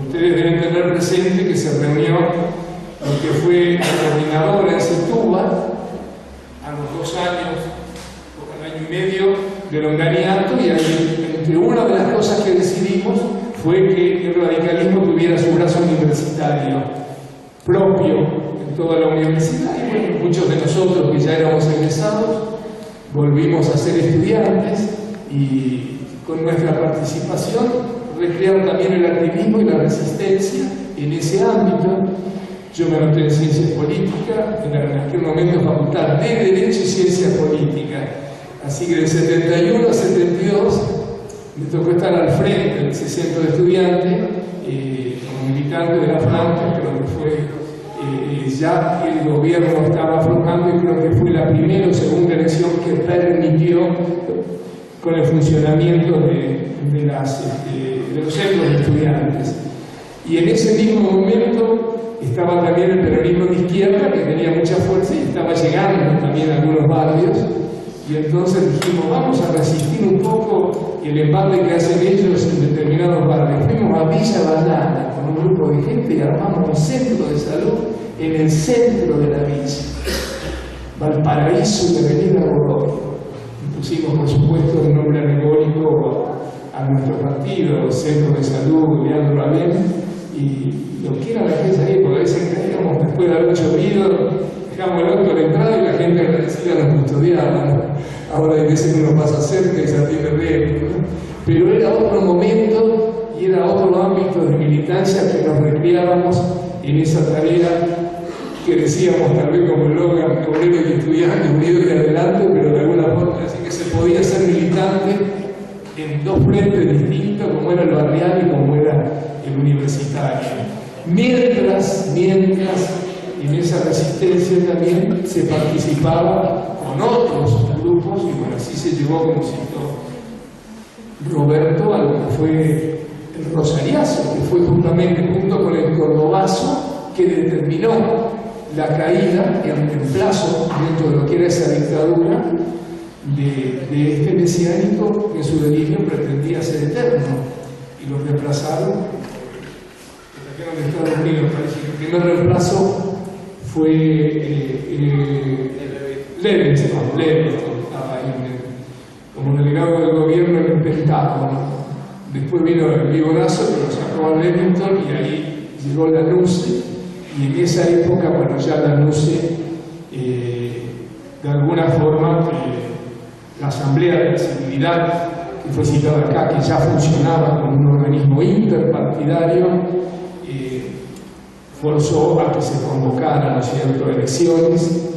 Ustedes deben tener presente que se reunió lo que fue el coordinador en Setúbal a los 2 años, o al año y medio del Longaniato, y ahí, entre una de las cosas que decidimos fue que el radicalismo tuviera su brazo universitario propio en toda la universidad. Y bueno, muchos de nosotros que ya éramos egresados volvimos a ser estudiantes y con nuestra participación recrearon también el activismo y la resistencia en ese ámbito. Yo me anoté en Ciencias Políticas, en aquel momento Facultad de Derecho y Ciencia Política. Así que del 71 al 72 me tocó estar al frente de ese centro de estudiantes, como militante de la FRANCA. Creo que fue ya el gobierno estaba aflojando y creo que fue la primera o segunda elección que permitió con el funcionamiento de los centros de estudiantes. Y en ese mismo momento estaba también el peronismo de izquierda, que tenía mucha fuerza y estaba llegando también a algunos barrios. Y entonces dijimos, vamos a resistir un poco el embate que hacen ellos en determinados barrios. Fuimos a Villa Banana con un grupo de gente y armamos un centro de salud en el centro de la villa, Valparaíso y Avenida Godoy. Y pusimos, por supuesto, el nombre alegórico a nuestro partido, Centro de Salud Leandro Alem, y lo que era en aquella época. A veces caíamos después de haber llovido, dejamos el auto a la entrada y la gente agradecida nos custodiaba. Ahora hay veces que uno pasa cerca y se atiende de, ¿no? Pero era otro momento y era otro ámbito de militancia que nos recreábamos en esa tarea que decíamos tal vez como eslogan, obreros y estudiantes unidos y adelante, pero de alguna forma así que se podía ser militante en dos frentes distintos, como era el barrial y como era el universitario. Mientras en esa resistencia también se participaba con otros grupos, y bueno, así se llevó, como citó Roberto, a lo que fue el Rosariazo, que fue justamente junto con el Cordobazo que determinó la caída y el reemplazo dentro de lo que era esa dictadura de este mesiánico que en su delirio pretendía ser eterno, y lo reemplazaron, que trajeron de Estados Unidos. Parece que el primer reemplazo fue Levingston, estaba ahí como delegado del gobierno en el Pentágono. Después vino el Vigorazo, que lo sacó a Levingston, y ahí llegó la NUCE, y en esa época, bueno, ya la NUCE, de alguna forma, la Asamblea de la Civilidad, que fue citada acá, que ya funcionaba como un organismo interpartidario, forzó a que se convocaran, ¿no es cierto?, elecciones,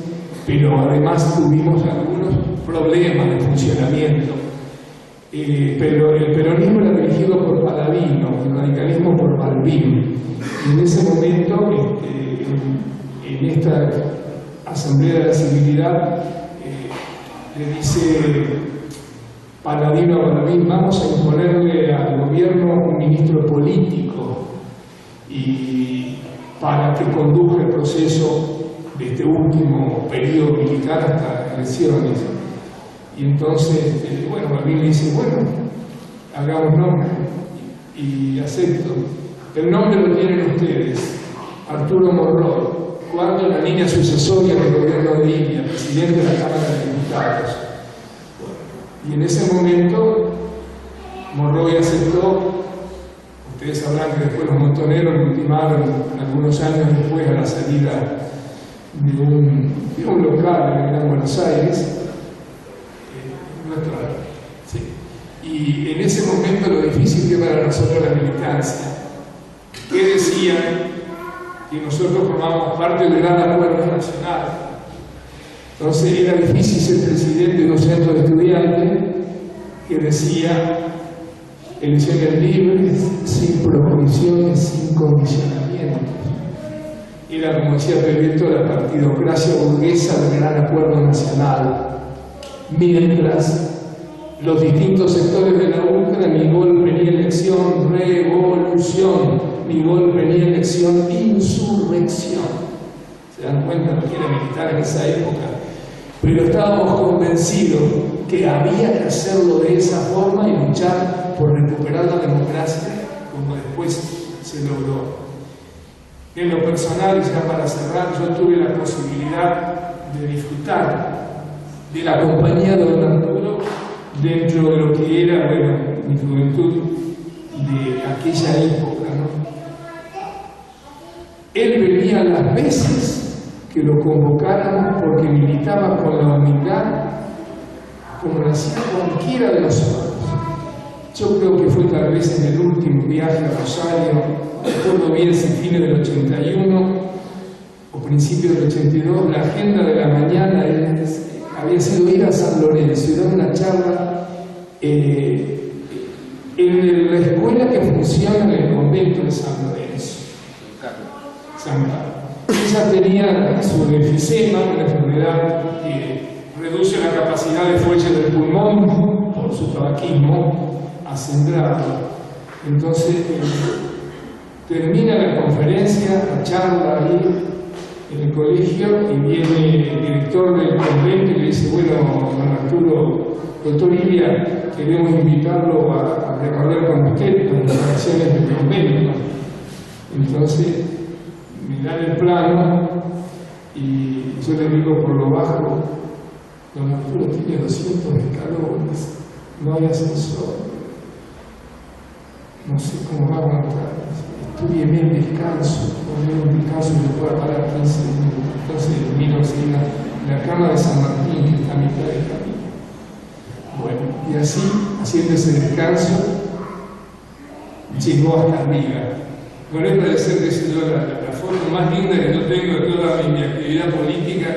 pero además tuvimos algunos problemas de funcionamiento. Pero el peronismo era dirigido por Paladino, el radicalismo por Balbín. Y en ese momento, en esta Asamblea de la Civilidad, le dice Paladino a Balbín: vamos a imponerle al gobierno un ministro político y para que conduzca el proceso de este último periodo militar hasta elecciones. Y entonces, bueno, Balbín le dice, bueno, hagamos nombre, y acepto. El nombre lo tienen ustedes, Arturo Monroy, cuando la línea sucesoria del gobierno de Ilia, presidente de la Cámara de Diputados. Bueno, y en ese momento, Monroy aceptó. Ustedes sabrán que después los montoneros lo ultimaron algunos años después a la salida de un local en Gran Buenos Aires. Sí. Y en ese momento lo difícil que para nosotros la militancia, que decían que nosotros formábamos parte del gran acuerdo nacional. Entonces era difícil ser presidente de un centro de estudiantes que decía elecciones libres, sin prohibiciones, sin condicionamientos. Era, como decía Pelleto, la partidocracia burguesa del gran acuerdo nacional. Mientras los distintos sectores de la UCRA, ni golpe ni elección, revolución, ni golpe ni elección, insurrección. ¿Se dan cuenta lo que era militar en esa época? Pero estábamos convencidos que había que hacerlo de esa forma y luchar por recuperar la democracia, como después se logró. En lo personal, ya para cerrar, yo tuve la posibilidad de disfrutar de la compañía de don Arturo dentro de lo que era, bueno, mi juventud de aquella época, ¿no? Él venía las veces que lo convocaran porque militaba con la humildad como lo hacía cualquiera de nosotros. Yo creo que fue tal vez en el último viaje a Rosario, recuerdo bien si fines del 81 o principios del 82, la agenda de la mañana había sido ir a San Lorenzo y dar una charla en la escuela que funciona en el convento de San Lorenzo. San Carlos. Ella tenía su enfisema, una enfermedad que reduce la capacidad de fuelle del pulmón por su tabaquismo acendrado. Entonces termina la conferencia, la charla ahí en el colegio, y viene el director del convento y le dice: bueno, don Arturo, doctor Ilia, queremos invitarlo a recorrer con usted las instalaciones del convento. Entonces me dan el plano y yo le digo por lo bajo: don Arturo tiene 200 escalones, no hay ascensor, no sé cómo va a aguantar. Estudie bien descanso, poner un descanso y me pueda parar 15 minutos. Entonces miro así la cama de San Martín, que está a mitad del camino. Bueno, y así, haciendo ese descanso, llegó hasta arriba. Con esto de ser, que sé yo, la foto más linda que yo tengo de toda mi actividad política,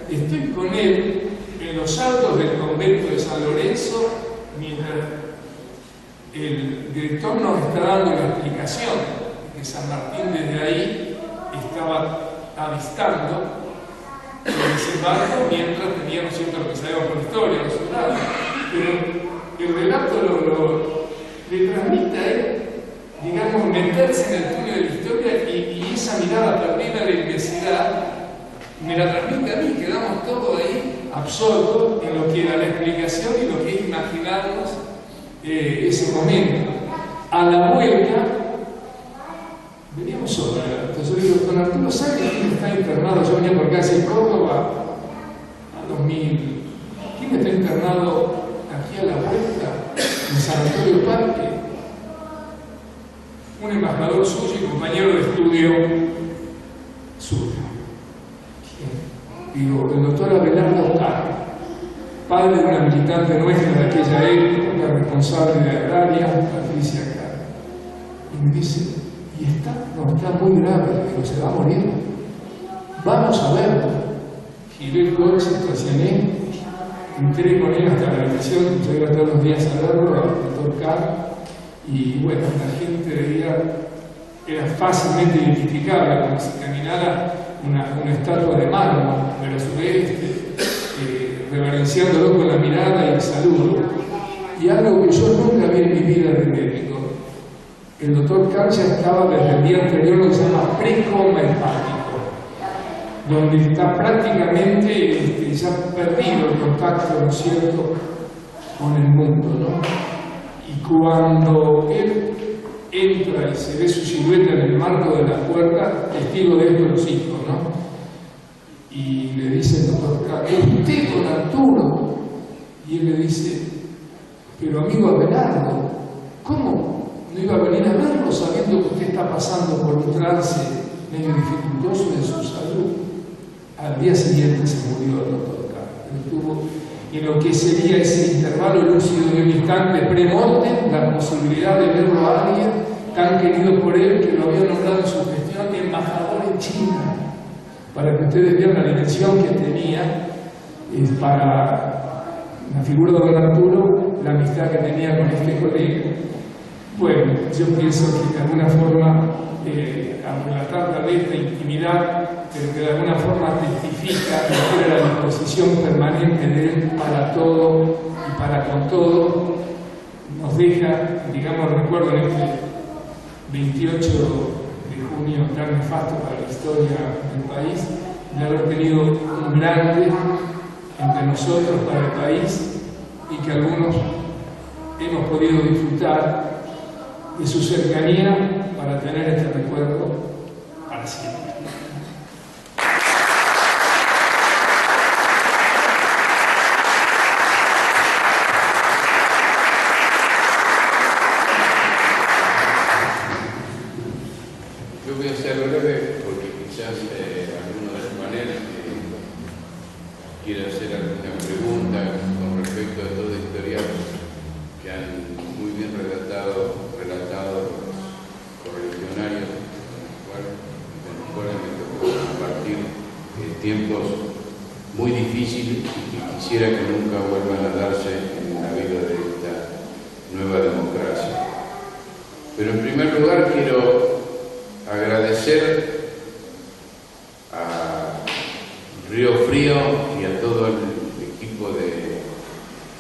estoy con él en los altos del convento de San Lorenzo, mientras el director nos está dando la explicación que San Martín desde ahí estaba avistando el desembarco, mientras teníamos cierto lo que sabemos por historia, los soldados. Pero el relato le transmite a él, digamos, meterse en el túnel de la historia, y esa mirada perdida de la inmensidad me la transmite a mí. Quedamos todos ahí absortos en lo que era la explicación y lo que es imaginarnos ese momento. A la vuelta veníamos solos. Entonces yo digo: don Arturo, ¿sabe quién está internado? Yo venía por casi Córdoba a 2000. ¿Quién está internado aquí a la vuelta en San Antonio Parque? Un embajador suyo y compañero de estudio suyo. ¿Quién? Digo: el doctor Abelardo Caro, padre de una militante nuestra de aquella época, responsable de Agraria, Patricia Caro. Y me dice: y está muy grave, pero se va a morir. Vamos a verlo. Giré el coche, estacioné, entré con él hasta la habitación, yo iba todos los días a verlo, al doctor Caro. Y bueno, la gente veía, era fácilmente identificable, como si caminara una estatua de mármol, pero a su vez reverenciándolo con la mirada y el saludo. Y algo que yo nunca vi en mi vida de médico: el doctor Cancha estaba desde el día anterior lo que se llama precoma hepático, donde está prácticamente ya perdido el contacto, ¿no es cierto?, con el mundo, ¿no? Y cuando él entra y se ve su silueta en el marco de la puerta, testigo de esto los hijos, ¿no? Y le dice el doctor K: ¿usted, don Arturo? Y él le dice: pero amigo Abelardo, ¿cómo no iba a venir a verlo sabiendo que usted está pasando por un trance medio dificultoso de su salud? Al día siguiente se murió el doctor K. Estuvo en lo que sería ese intervalo lúcido de un instante pre-morte, la posibilidad de verlo a alguien tan querido por él que lo había nombrado en su gestión embajador en China, para que ustedes vean la dimensión que tenía para la figura de don Arturo, la amistad que tenía con este colega. Bueno, yo pienso que de alguna forma, al relatar tal vez esta intimidad, pero que de alguna forma testifica que era la disposición permanente de él para todo y para con todo, nos deja, digamos, recuerdo en este 28 de junio tan nefasto para la historia del país, de haber tenido un grande entre nosotros para el país, y que algunos hemos podido disfrutar de su cercanía para tener este recuerdo para siempre. Yo voy a ser breve porque quizás alguno de los paneles quiera hacer alguna pregunta con respecto a todo el historial que han muy bien relatado los correligionarios con los cuales me tocó compartir tiempos muy difíciles y que quisiera que nunca vuelvan a darse en la vida de esta nueva democracia. Pero en primer lugar quiero agradecer a Río Frío y a todo el equipo de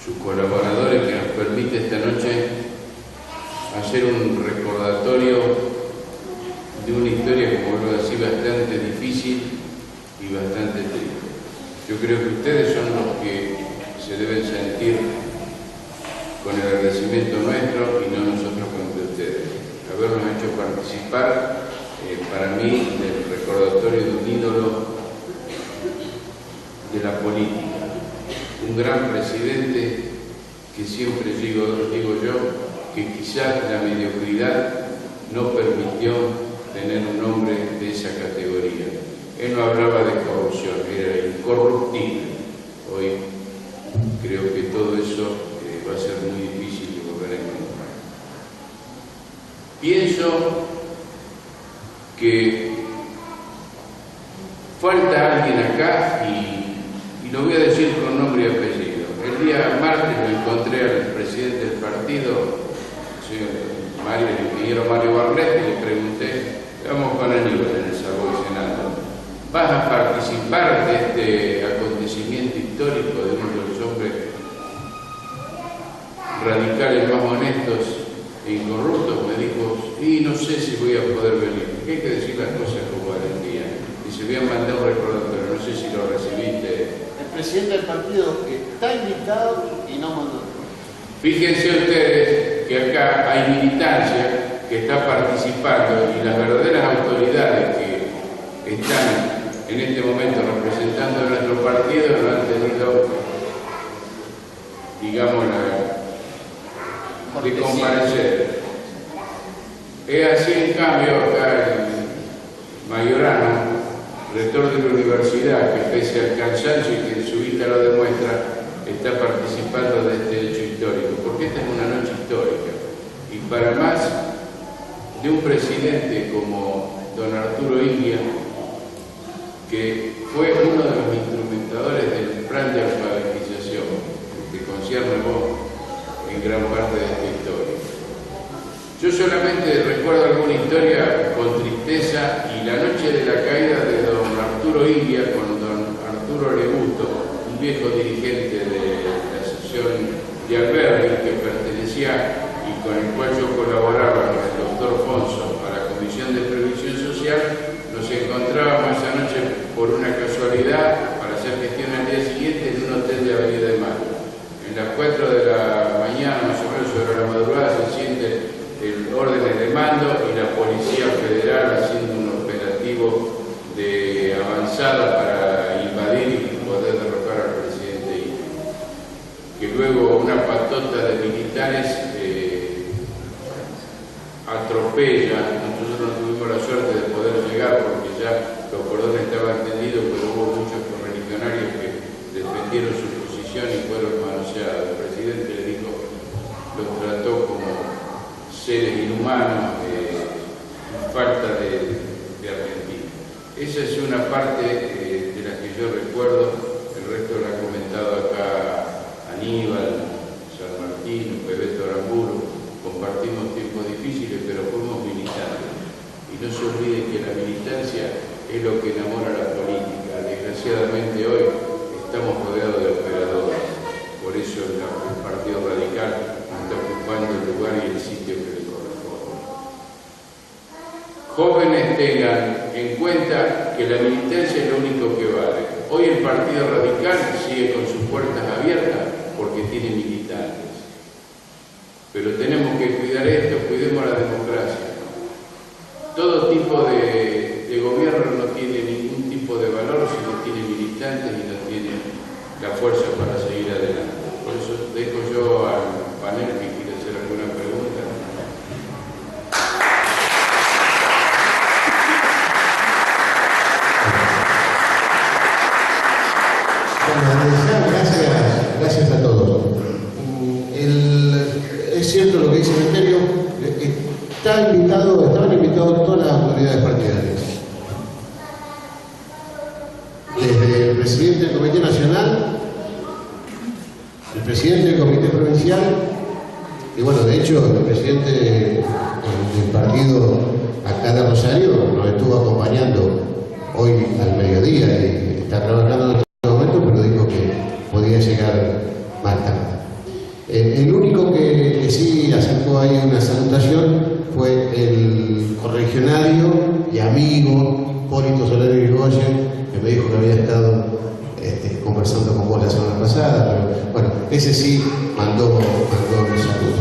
sus colaboradores que nos permite esta noche hacer un recordatorio de una historia, como vuelvo a decir, bastante difícil y bastante triste. Yo creo que ustedes son los que se deben sentir con el agradecimiento nuestro y no nosotros con ustedes. Habernos hecho participar para mí del recordatorio de un ídolo de la política, un gran presidente que siempre digo yo que quizás la mediocridad no permitió tener un hombre de esa categoría. Él no hablaba de corrupción, era incorruptible. Hoy creo que todo eso va a ser muy difícil de volver a encontrar. Pienso que falta alguien acá y lo voy a decir con nombre y apellido. El día martes me encontré al presidente del partido, el ingeniero Mario Barlet, y le pregunté, vamos con Aníbal en el Savoy Senado, ¿vas a participar de este acontecimiento histórico de uno de los hombres radicales más honestos e incorruptos? Me dijo, y no sé si voy a poder venir, porque hay que decir las cosas como valentía. Y se habían mandado un recordatorio, no sé si lo recibiste. El presidente del partido está invitado y no mandó. Fíjense ustedes que acá hay militancia que está participando y las verdaderas autoridades que están en este momento representando a nuestro partido no han tenido, digamos, de comparecer. Es así, en cambio, acá el Mayorano, rector de la universidad, que pese al cansancio y que en su vista lo demuestra, está participando de este hecho histórico, porque esta es una noche histórica. Y para más de un presidente como don Arturo India, que fue uno de los instrumentadores del plan de alfabetización, que concierne vos en gran parte de esta historia. Yo solamente recuerdo alguna historia con tristeza y la noche de la caída de don Arturo India con don Arturo Leguto, un viejo dirigente de la asociación de Alberdi que pertenecía y con el cual yo colaboraba con el doctor Fonso a la Comisión de Previsión Social, nos encontrábamos esa noche por una casualidad para hacer gestión al día siguiente en un hotel de Avenida de Mayo. En las 4 de la mañana, más o menos sobre la madrugada, se siente el órdenes de mando y la Policía Federal haciendo un operativo de avanzada para invadir y poder derrocar al presidente India. Que luego una patota de militares atropella. Nosotros no tuvimos la suerte de poder llegar porque ya los cordones estaban tendidos, pero hubo muchos correligionarios que defendieron su posición y fueron manoseados. El presidente le dijo, los trató como seres inhumanos, falta de Argentina. Esa es una parte de la que yo recuerdo. El resto lo ha comentado acá Aníbal, San Martín, Bebeto Aramburu. Compartimos tiempos difíciles, pero fuimos militantes. Y no se olviden que la militancia es lo que enamora a la política. Desgraciadamente hoy estamos rodeados de operadores. Por eso el Partido Radical está ocupando el lugar y el sitio que le corresponde. Jóvenes, tengan en cuenta que la militancia es lo único que vale. Hoy el Partido Radical sigue con sus puertas abiertas porque tiene militantes. Pero tenemos que cuidar esto, cuidemos defendemos la democracia. Todo tipo de gobierno no tiene ningún tipo de valor si no tiene militantes y no tiene la fuerza para seguir adelante. Por eso dejo yo al panel que quiere hacer alguna pregunta. Bueno, gracias a todos. Es cierto lo que dice Emeterio, estaban invitados todas las autoridades partidarias. Desde el presidente del Comité Nacional, el presidente del Comité Provincial, y bueno, de hecho, el presidente del partido acá de Rosario nos estuvo acompañando hoy al mediodía y está trabajando en este momento, pero dijo que podía llegar más tarde. El único que sí acercó ahí una salutación fue el corregionario y amigo Hipólito Soler Irigoyen, que me dijo que había estado conversando con vos la semana pasada, pero bueno, ese sí mandó un saludo.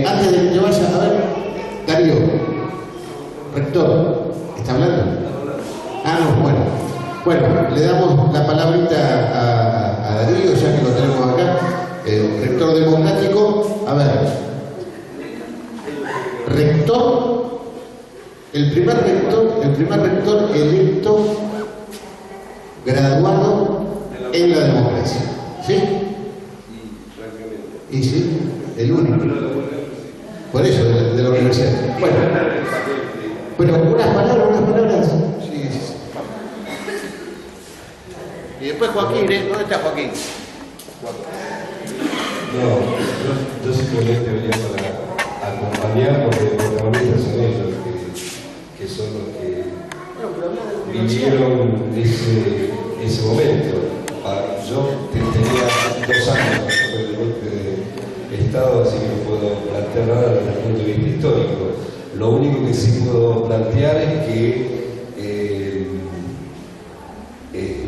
Antes de que te vaya, a ver, Darío, rector, ¿está hablando? Ah, no, bueno. Bueno, le damos la palabrita a Darío, ya que lo tenemos acá, rector democrático. A ver, rector, el primer rector electo graduado en la democracia. ¿Sí? Y sí, el único. Por eso, de la universidad. Bueno, pero unas palabras. Sí. Y después Joaquín, ¿dónde está Joaquín? No, yo simplemente venía para acompañar, porque protagonistas son ellos, que son los que vivieron ese momento. Yo tenía 2 años sobre el golpe de Estado, así que no puedo plantear nada desde el punto de vista histórico. Lo único que sí puedo plantear es que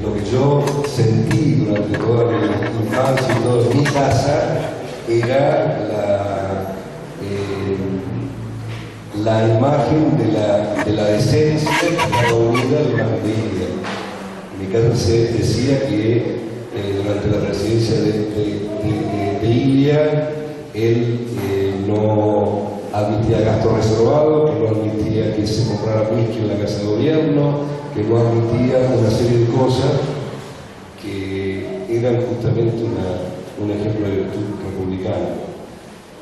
lo que yo sentí durante toda mi infancia y toda mi casa era la imagen de la decencia de la unidad de una familia. En mi casa se decía que durante la presidencia de Ilia, él no admitía gasto reservado, que no admitía que se comprara whisky en la casa de gobierno, que no admitía una serie de cosas que eran justamente un ejemplo de virtud republicana.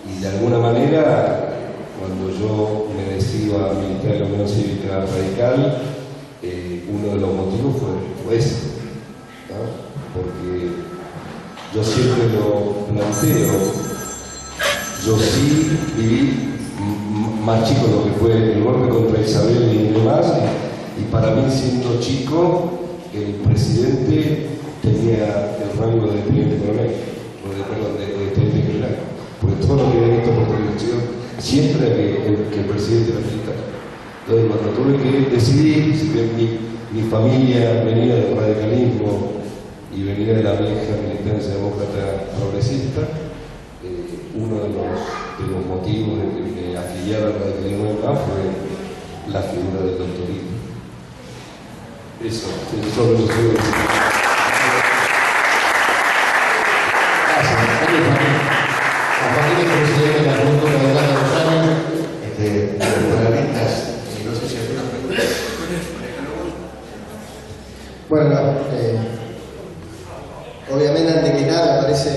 Y de alguna manera, cuando yo me decido a militar en la Unión Cívica Radical, uno de los motivos fue ese, ¿no? Porque yo siempre lo planteo, yo sí viví más chico lo que fue el golpe contra Isabel y demás, y para mí, siendo chico, el presidente tenía el rango de teniente coronel, de teniente general, porque todo lo que he visto por televisión siempre que el presidente era militar. Entonces, cuando tuve que decidir, si bien mi familia venía del radicalismo y venía de la vieja militancia demócrata progresista, uno de los motivos de que me afiliara al radicalismo fue la figura del doctor Ilia. Eso es todo lo que quiero decir. Gracias. Joaquín es presidente de la Junta de la Rosario, moralistas, no sé si hay alguna pregunta. Bueno, obviamente antes que nada me parece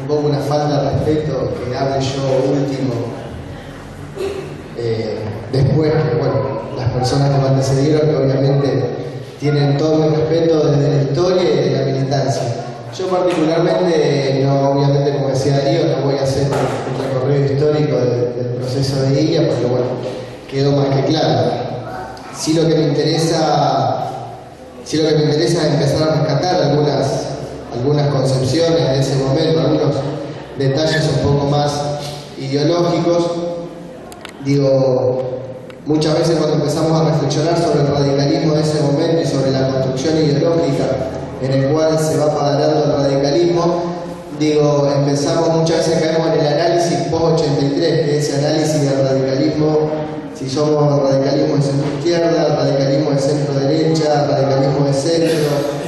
un poco una falta de respeto que hable yo último, después que, bueno, las personas que me antecedieron, que obviamente tienen todo mi respeto desde la historia y de la militancia. Yo particularmente, no, obviamente como decía Darío, no voy a hacer un recorrido histórico del proceso de Ilia, porque bueno, quedó más que claro. Sí lo que me interesa es empezar a rescatar algunas concepciones de ese momento, algunos detalles un poco más ideológicos. Digo, muchas veces cuando empezamos a reflexionar sobre el radicalismo de ese momento y sobre la construcción ideológica en el cual se va apagarando el radicalismo, digo, empezamos muchas veces, caemos en el análisis post-83, que es ese análisis del radicalismo, si somos radicalismo de centro-izquierda, radicalismo de centro-derecha, radicalismo de centro,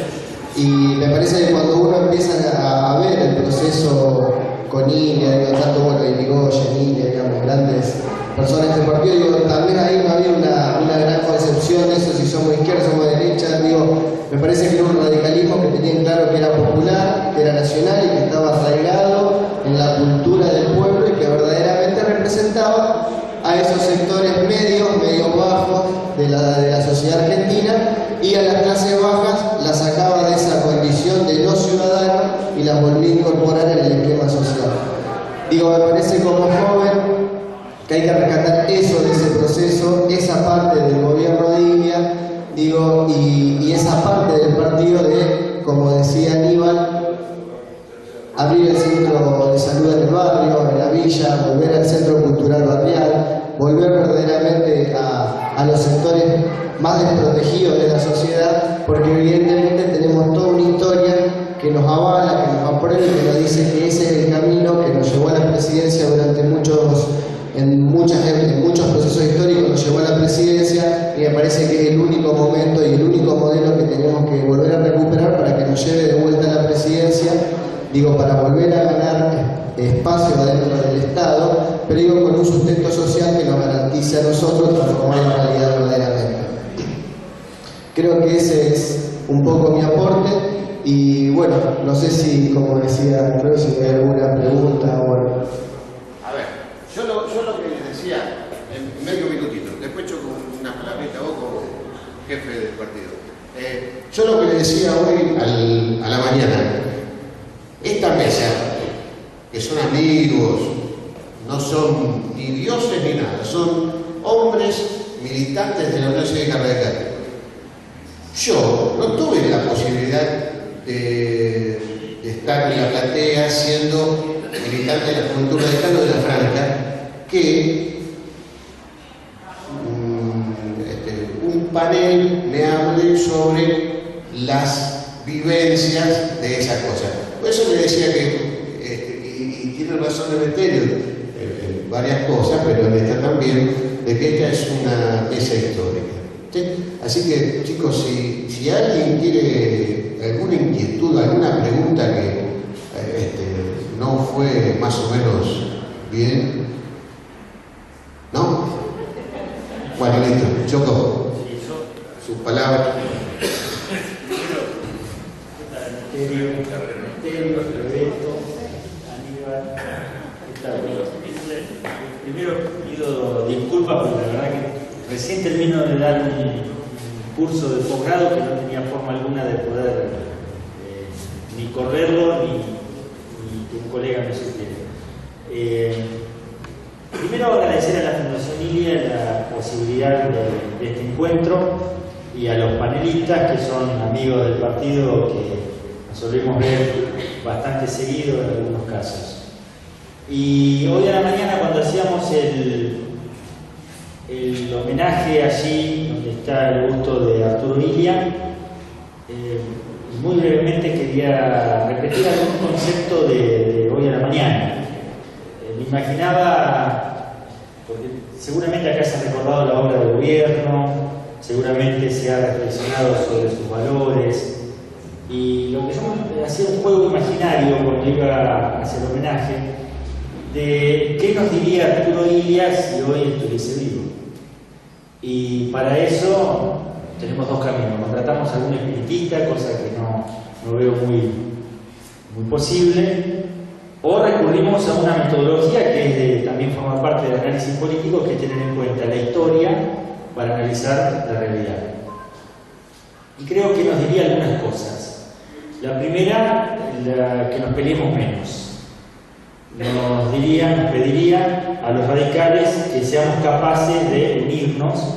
y me parece que cuando uno empieza a ver el proceso con Ilia, digo, tanto bueno, Irigoyen, Ilia, digamos, grandes personas de este partido, digo, también ahí no había una gran concepción de eso, si somos izquierda, somos derecha, digo, me parece que era un radicalismo que tenían claro que era popular, que era nacional y que estaba arraigado en la cultura del pueblo y que verdaderamente representaba a esos sectores medios bajos de la sociedad argentina, y a las clases bajas las sacaba de esa condición de no ciudadano y las volvía a incorporar en el esquema social. Digo, me parece como joven que hay que rescatar eso de ese proceso, esa parte del gobierno de Ilia, digo, y esa parte del partido de, como decía Aníbal, abrir el centro de salud en el barrio, en la villa, volver al centro cultural barrial, volver verdaderamente a los sectores más desprotegidos de la sociedad, porque evidentemente tenemos toda una historia que nos avala, que nos aprueba y que nos dice que ese es el camino que nos llevó a la presidencia durante en muchos procesos históricos, nos llevó a la presidencia, y me parece que es el único momento y el único modelo que tenemos que volver a recuperar para que nos lleve de vuelta a la presidencia, digo, para volver a ganar espacio dentro del Estado, pero digo, con un sustento social que nos garantice a nosotros transformar la realidad verdaderamente. Creo que ese es un poco mi aporte, y bueno, no sé si, como decía, creo si hay alguna pregunta o algo. A ver, yo lo que les decía, en medio minutito, después yo con una palabrita vos como jefe del partido. Yo lo que le decía hoy a la mañana, esta mesa, que son amigos, no son ni dioses ni nada, son hombres militantes de la Unión Cívica Radical. Yo no tuve la posibilidad de estar en la platea siendo militante de la Juventud Radical o de la Franca, que un panel me hable sobre las vivencias de esas cosas. Por eso le decía que, y tiene razón Emeterio en varias cosas, pero en esta también, de que esta es una mesa histórica. ¿Sí? Así que, chicos, si alguien tiene alguna inquietud, alguna pregunta que no fue más o menos bien, ¿no? Bueno, listo, Choco, sus palabras. Primero pido disculpas porque la verdad que recién termino de dar un curso de posgrado que no tenía forma alguna de poder ni correrlo ni que un colega me supiera. Primero agradecer a la Fundación Ilia la posibilidad de este encuentro y a los panelistas que son amigos del partido que nos solemos ver bastante seguido en algunos casos. Y hoy a la mañana, cuando hacíamos el homenaje allí donde está el busto de Arturo Ilia, muy brevemente quería repetir algún concepto de hoy a la mañana. Me imaginaba, porque seguramente acá se ha recordado la obra de gobierno, seguramente se ha reflexionado sobre sus valores, y lo que yo hacía un juego imaginario cuando iba a hacer el homenaje, de qué nos diría Arturo Ilia si hoy estuviese vivo. Y para eso tenemos dos caminos: contratamos a algún espiritista, cosa que no veo muy posible, o recurrimos a una metodología que también forma parte del análisis político, que es tener en cuenta la historia para analizar la realidad. Y creo que nos diría algunas cosas. La primera, que nos peleemos menos. Nos pediría a los radicales que seamos capaces de unirnos,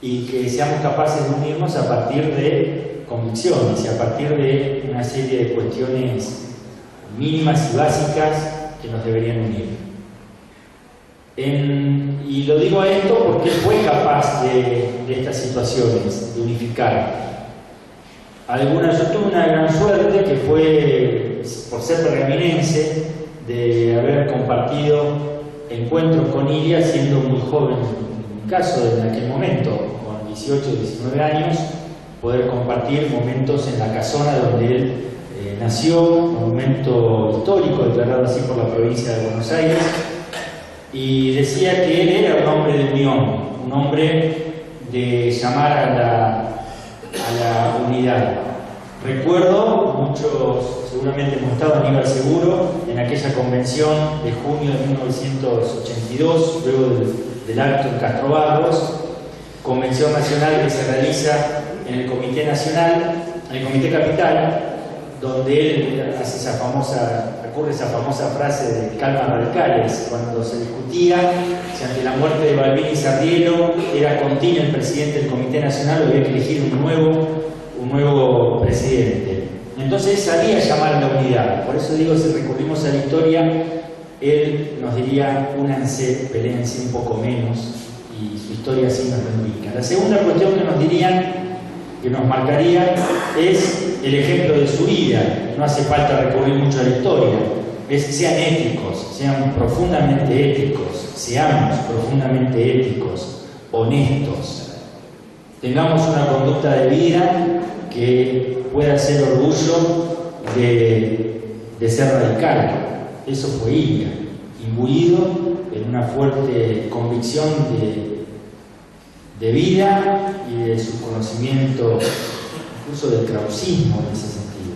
y que seamos capaces de unirnos a partir de convicciones y a partir de una serie de cuestiones mínimas y básicas que nos deberían unir. Y lo digo a esto porque él fue capaz de estas situaciones, de unificar. Yo tuve una gran suerte que fue, por ser pergaminense, de haber compartido encuentros con Ilia siendo muy joven, en mi caso, en aquel momento, con 18 o 19 años, poder compartir momentos en la casona donde él nació, un monumento histórico declarado así por la provincia de Buenos Aires, y decía que él era un hombre de unión, un hombre de llamar a la unidad. Recuerdo, muchos seguramente hemos estado, Aníbal seguro, en aquella convención de junio de 1982, luego del acto en Castro Barros, convención nacional que se realiza en el Comité Nacional, en el Comité Capital, donde él hace recurre a esa famosa frase de calma radicales, cuando se discutía si ante la muerte de Balbín y Sardielo era Contini el presidente del Comité Nacional o había que elegir un nuevo presidente. Entonces él sabía llamar a la unidad. Por eso digo, si recurrimos a la historia, él nos diría: únanse, peleense un poco menos, y su historia así nos lo indica. La segunda cuestión que nos dirían, que nos marcaría, es el ejemplo de su vida. No hace falta recurrir mucho a la historia. Sean éticos, sean profundamente éticos, seamos profundamente éticos, honestos. Tengamos una conducta de vida que pueda ser orgullo de ser radical. Eso fue Ilia, imbuido en una fuerte convicción de vida y de su conocimiento, incluso del krausismo en ese sentido.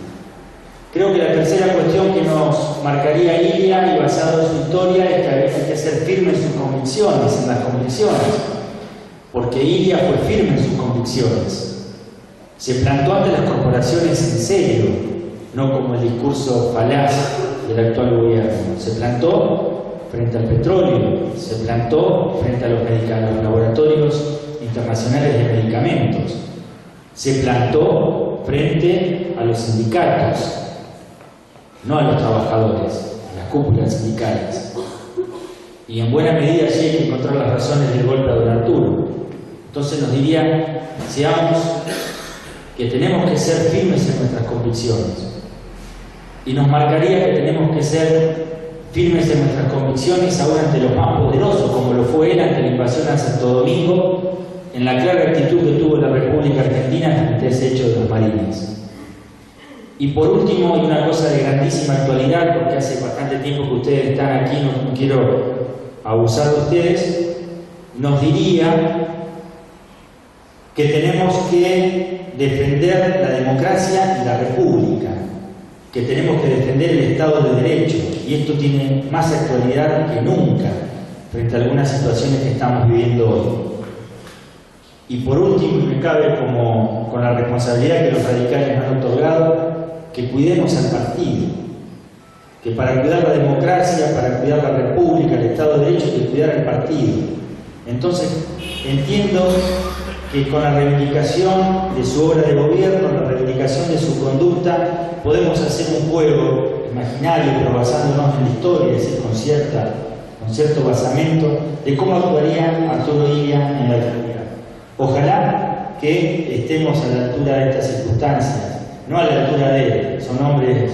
Creo que la tercera cuestión que nos marcaría Ilia, y basado en su historia, es que hay que ser firme en sus convicciones, en las convicciones, porque Ilia fue firme en sus convicciones. Se plantó ante las corporaciones en serio, no como el discurso falaz del actual gobierno. Se plantó frente al petróleo, se plantó frente a los laboratorios internacionales de medicamentos, se plantó frente a los sindicatos, no a los trabajadores, a las cúpulas sindicales. Y en buena medida allí hay que encontrar las razones del golpe a don Arturo. Entonces nos diría: seamos que tenemos que ser firmes en nuestras convicciones. Y nos marcaría que tenemos que ser firmes en nuestras convicciones aún ante los más poderosos, como lo fue él ante la invasión a Santo Domingo, en la clara actitud que tuvo la República Argentina frente a ese hecho de los marines. Y por último, y una cosa de grandísima actualidad, porque hace bastante tiempo que ustedes están aquí, no quiero abusar de ustedes, nos diría que tenemos que defender la democracia y la república, que tenemos que defender el Estado de Derecho, y esto tiene más actualidad que nunca frente a algunas situaciones que estamos viviendo hoy. Y por último, y me cabe como con la responsabilidad que los radicales nos han otorgado, que cuidemos al partido, que para cuidar la democracia, para cuidar la república, el Estado de Derecho, hay que cuidar al partido. Entonces, entiendo que con la reivindicación de su obra de gobierno, la reivindicación de su conducta, podemos hacer un juego imaginario, pero basándonos en la historia, es decir, con cierto basamento de cómo actuaría Arturo Ilia en la actualidad. Ojalá que estemos a la altura de estas circunstancias, no a la altura de él. Son hombres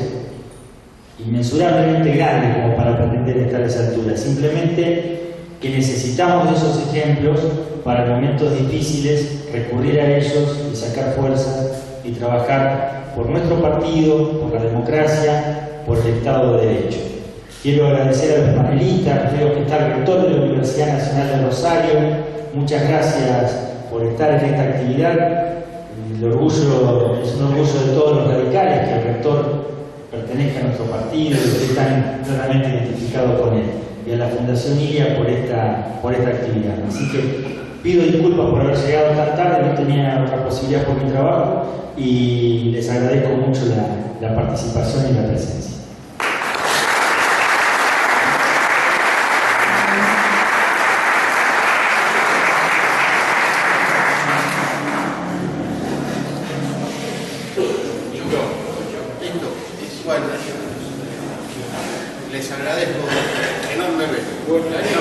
inmensurablemente grandes como para pretender estar a esa altura. Simplemente que necesitamos de esos ejemplos para momentos difíciles, recurrir a ellos y sacar fuerzas y trabajar por nuestro partido, por la democracia, por el Estado de Derecho. Quiero agradecer a los panelistas, creo que está el rector de la Universidad Nacional de Rosario. Muchas gracias por estar en esta actividad. Es un orgullo de todos los radicales que el rector pertenezca a nuestro partido y que están claramente identificados con él. Y a la Fundación Ilia por esta actividad. Así que pido disculpas por haber llegado tan tarde, no tenía otra posibilidad por mi trabajo, y les agradezco mucho la participación y la presencia. Bueno, les agradezco enormemente.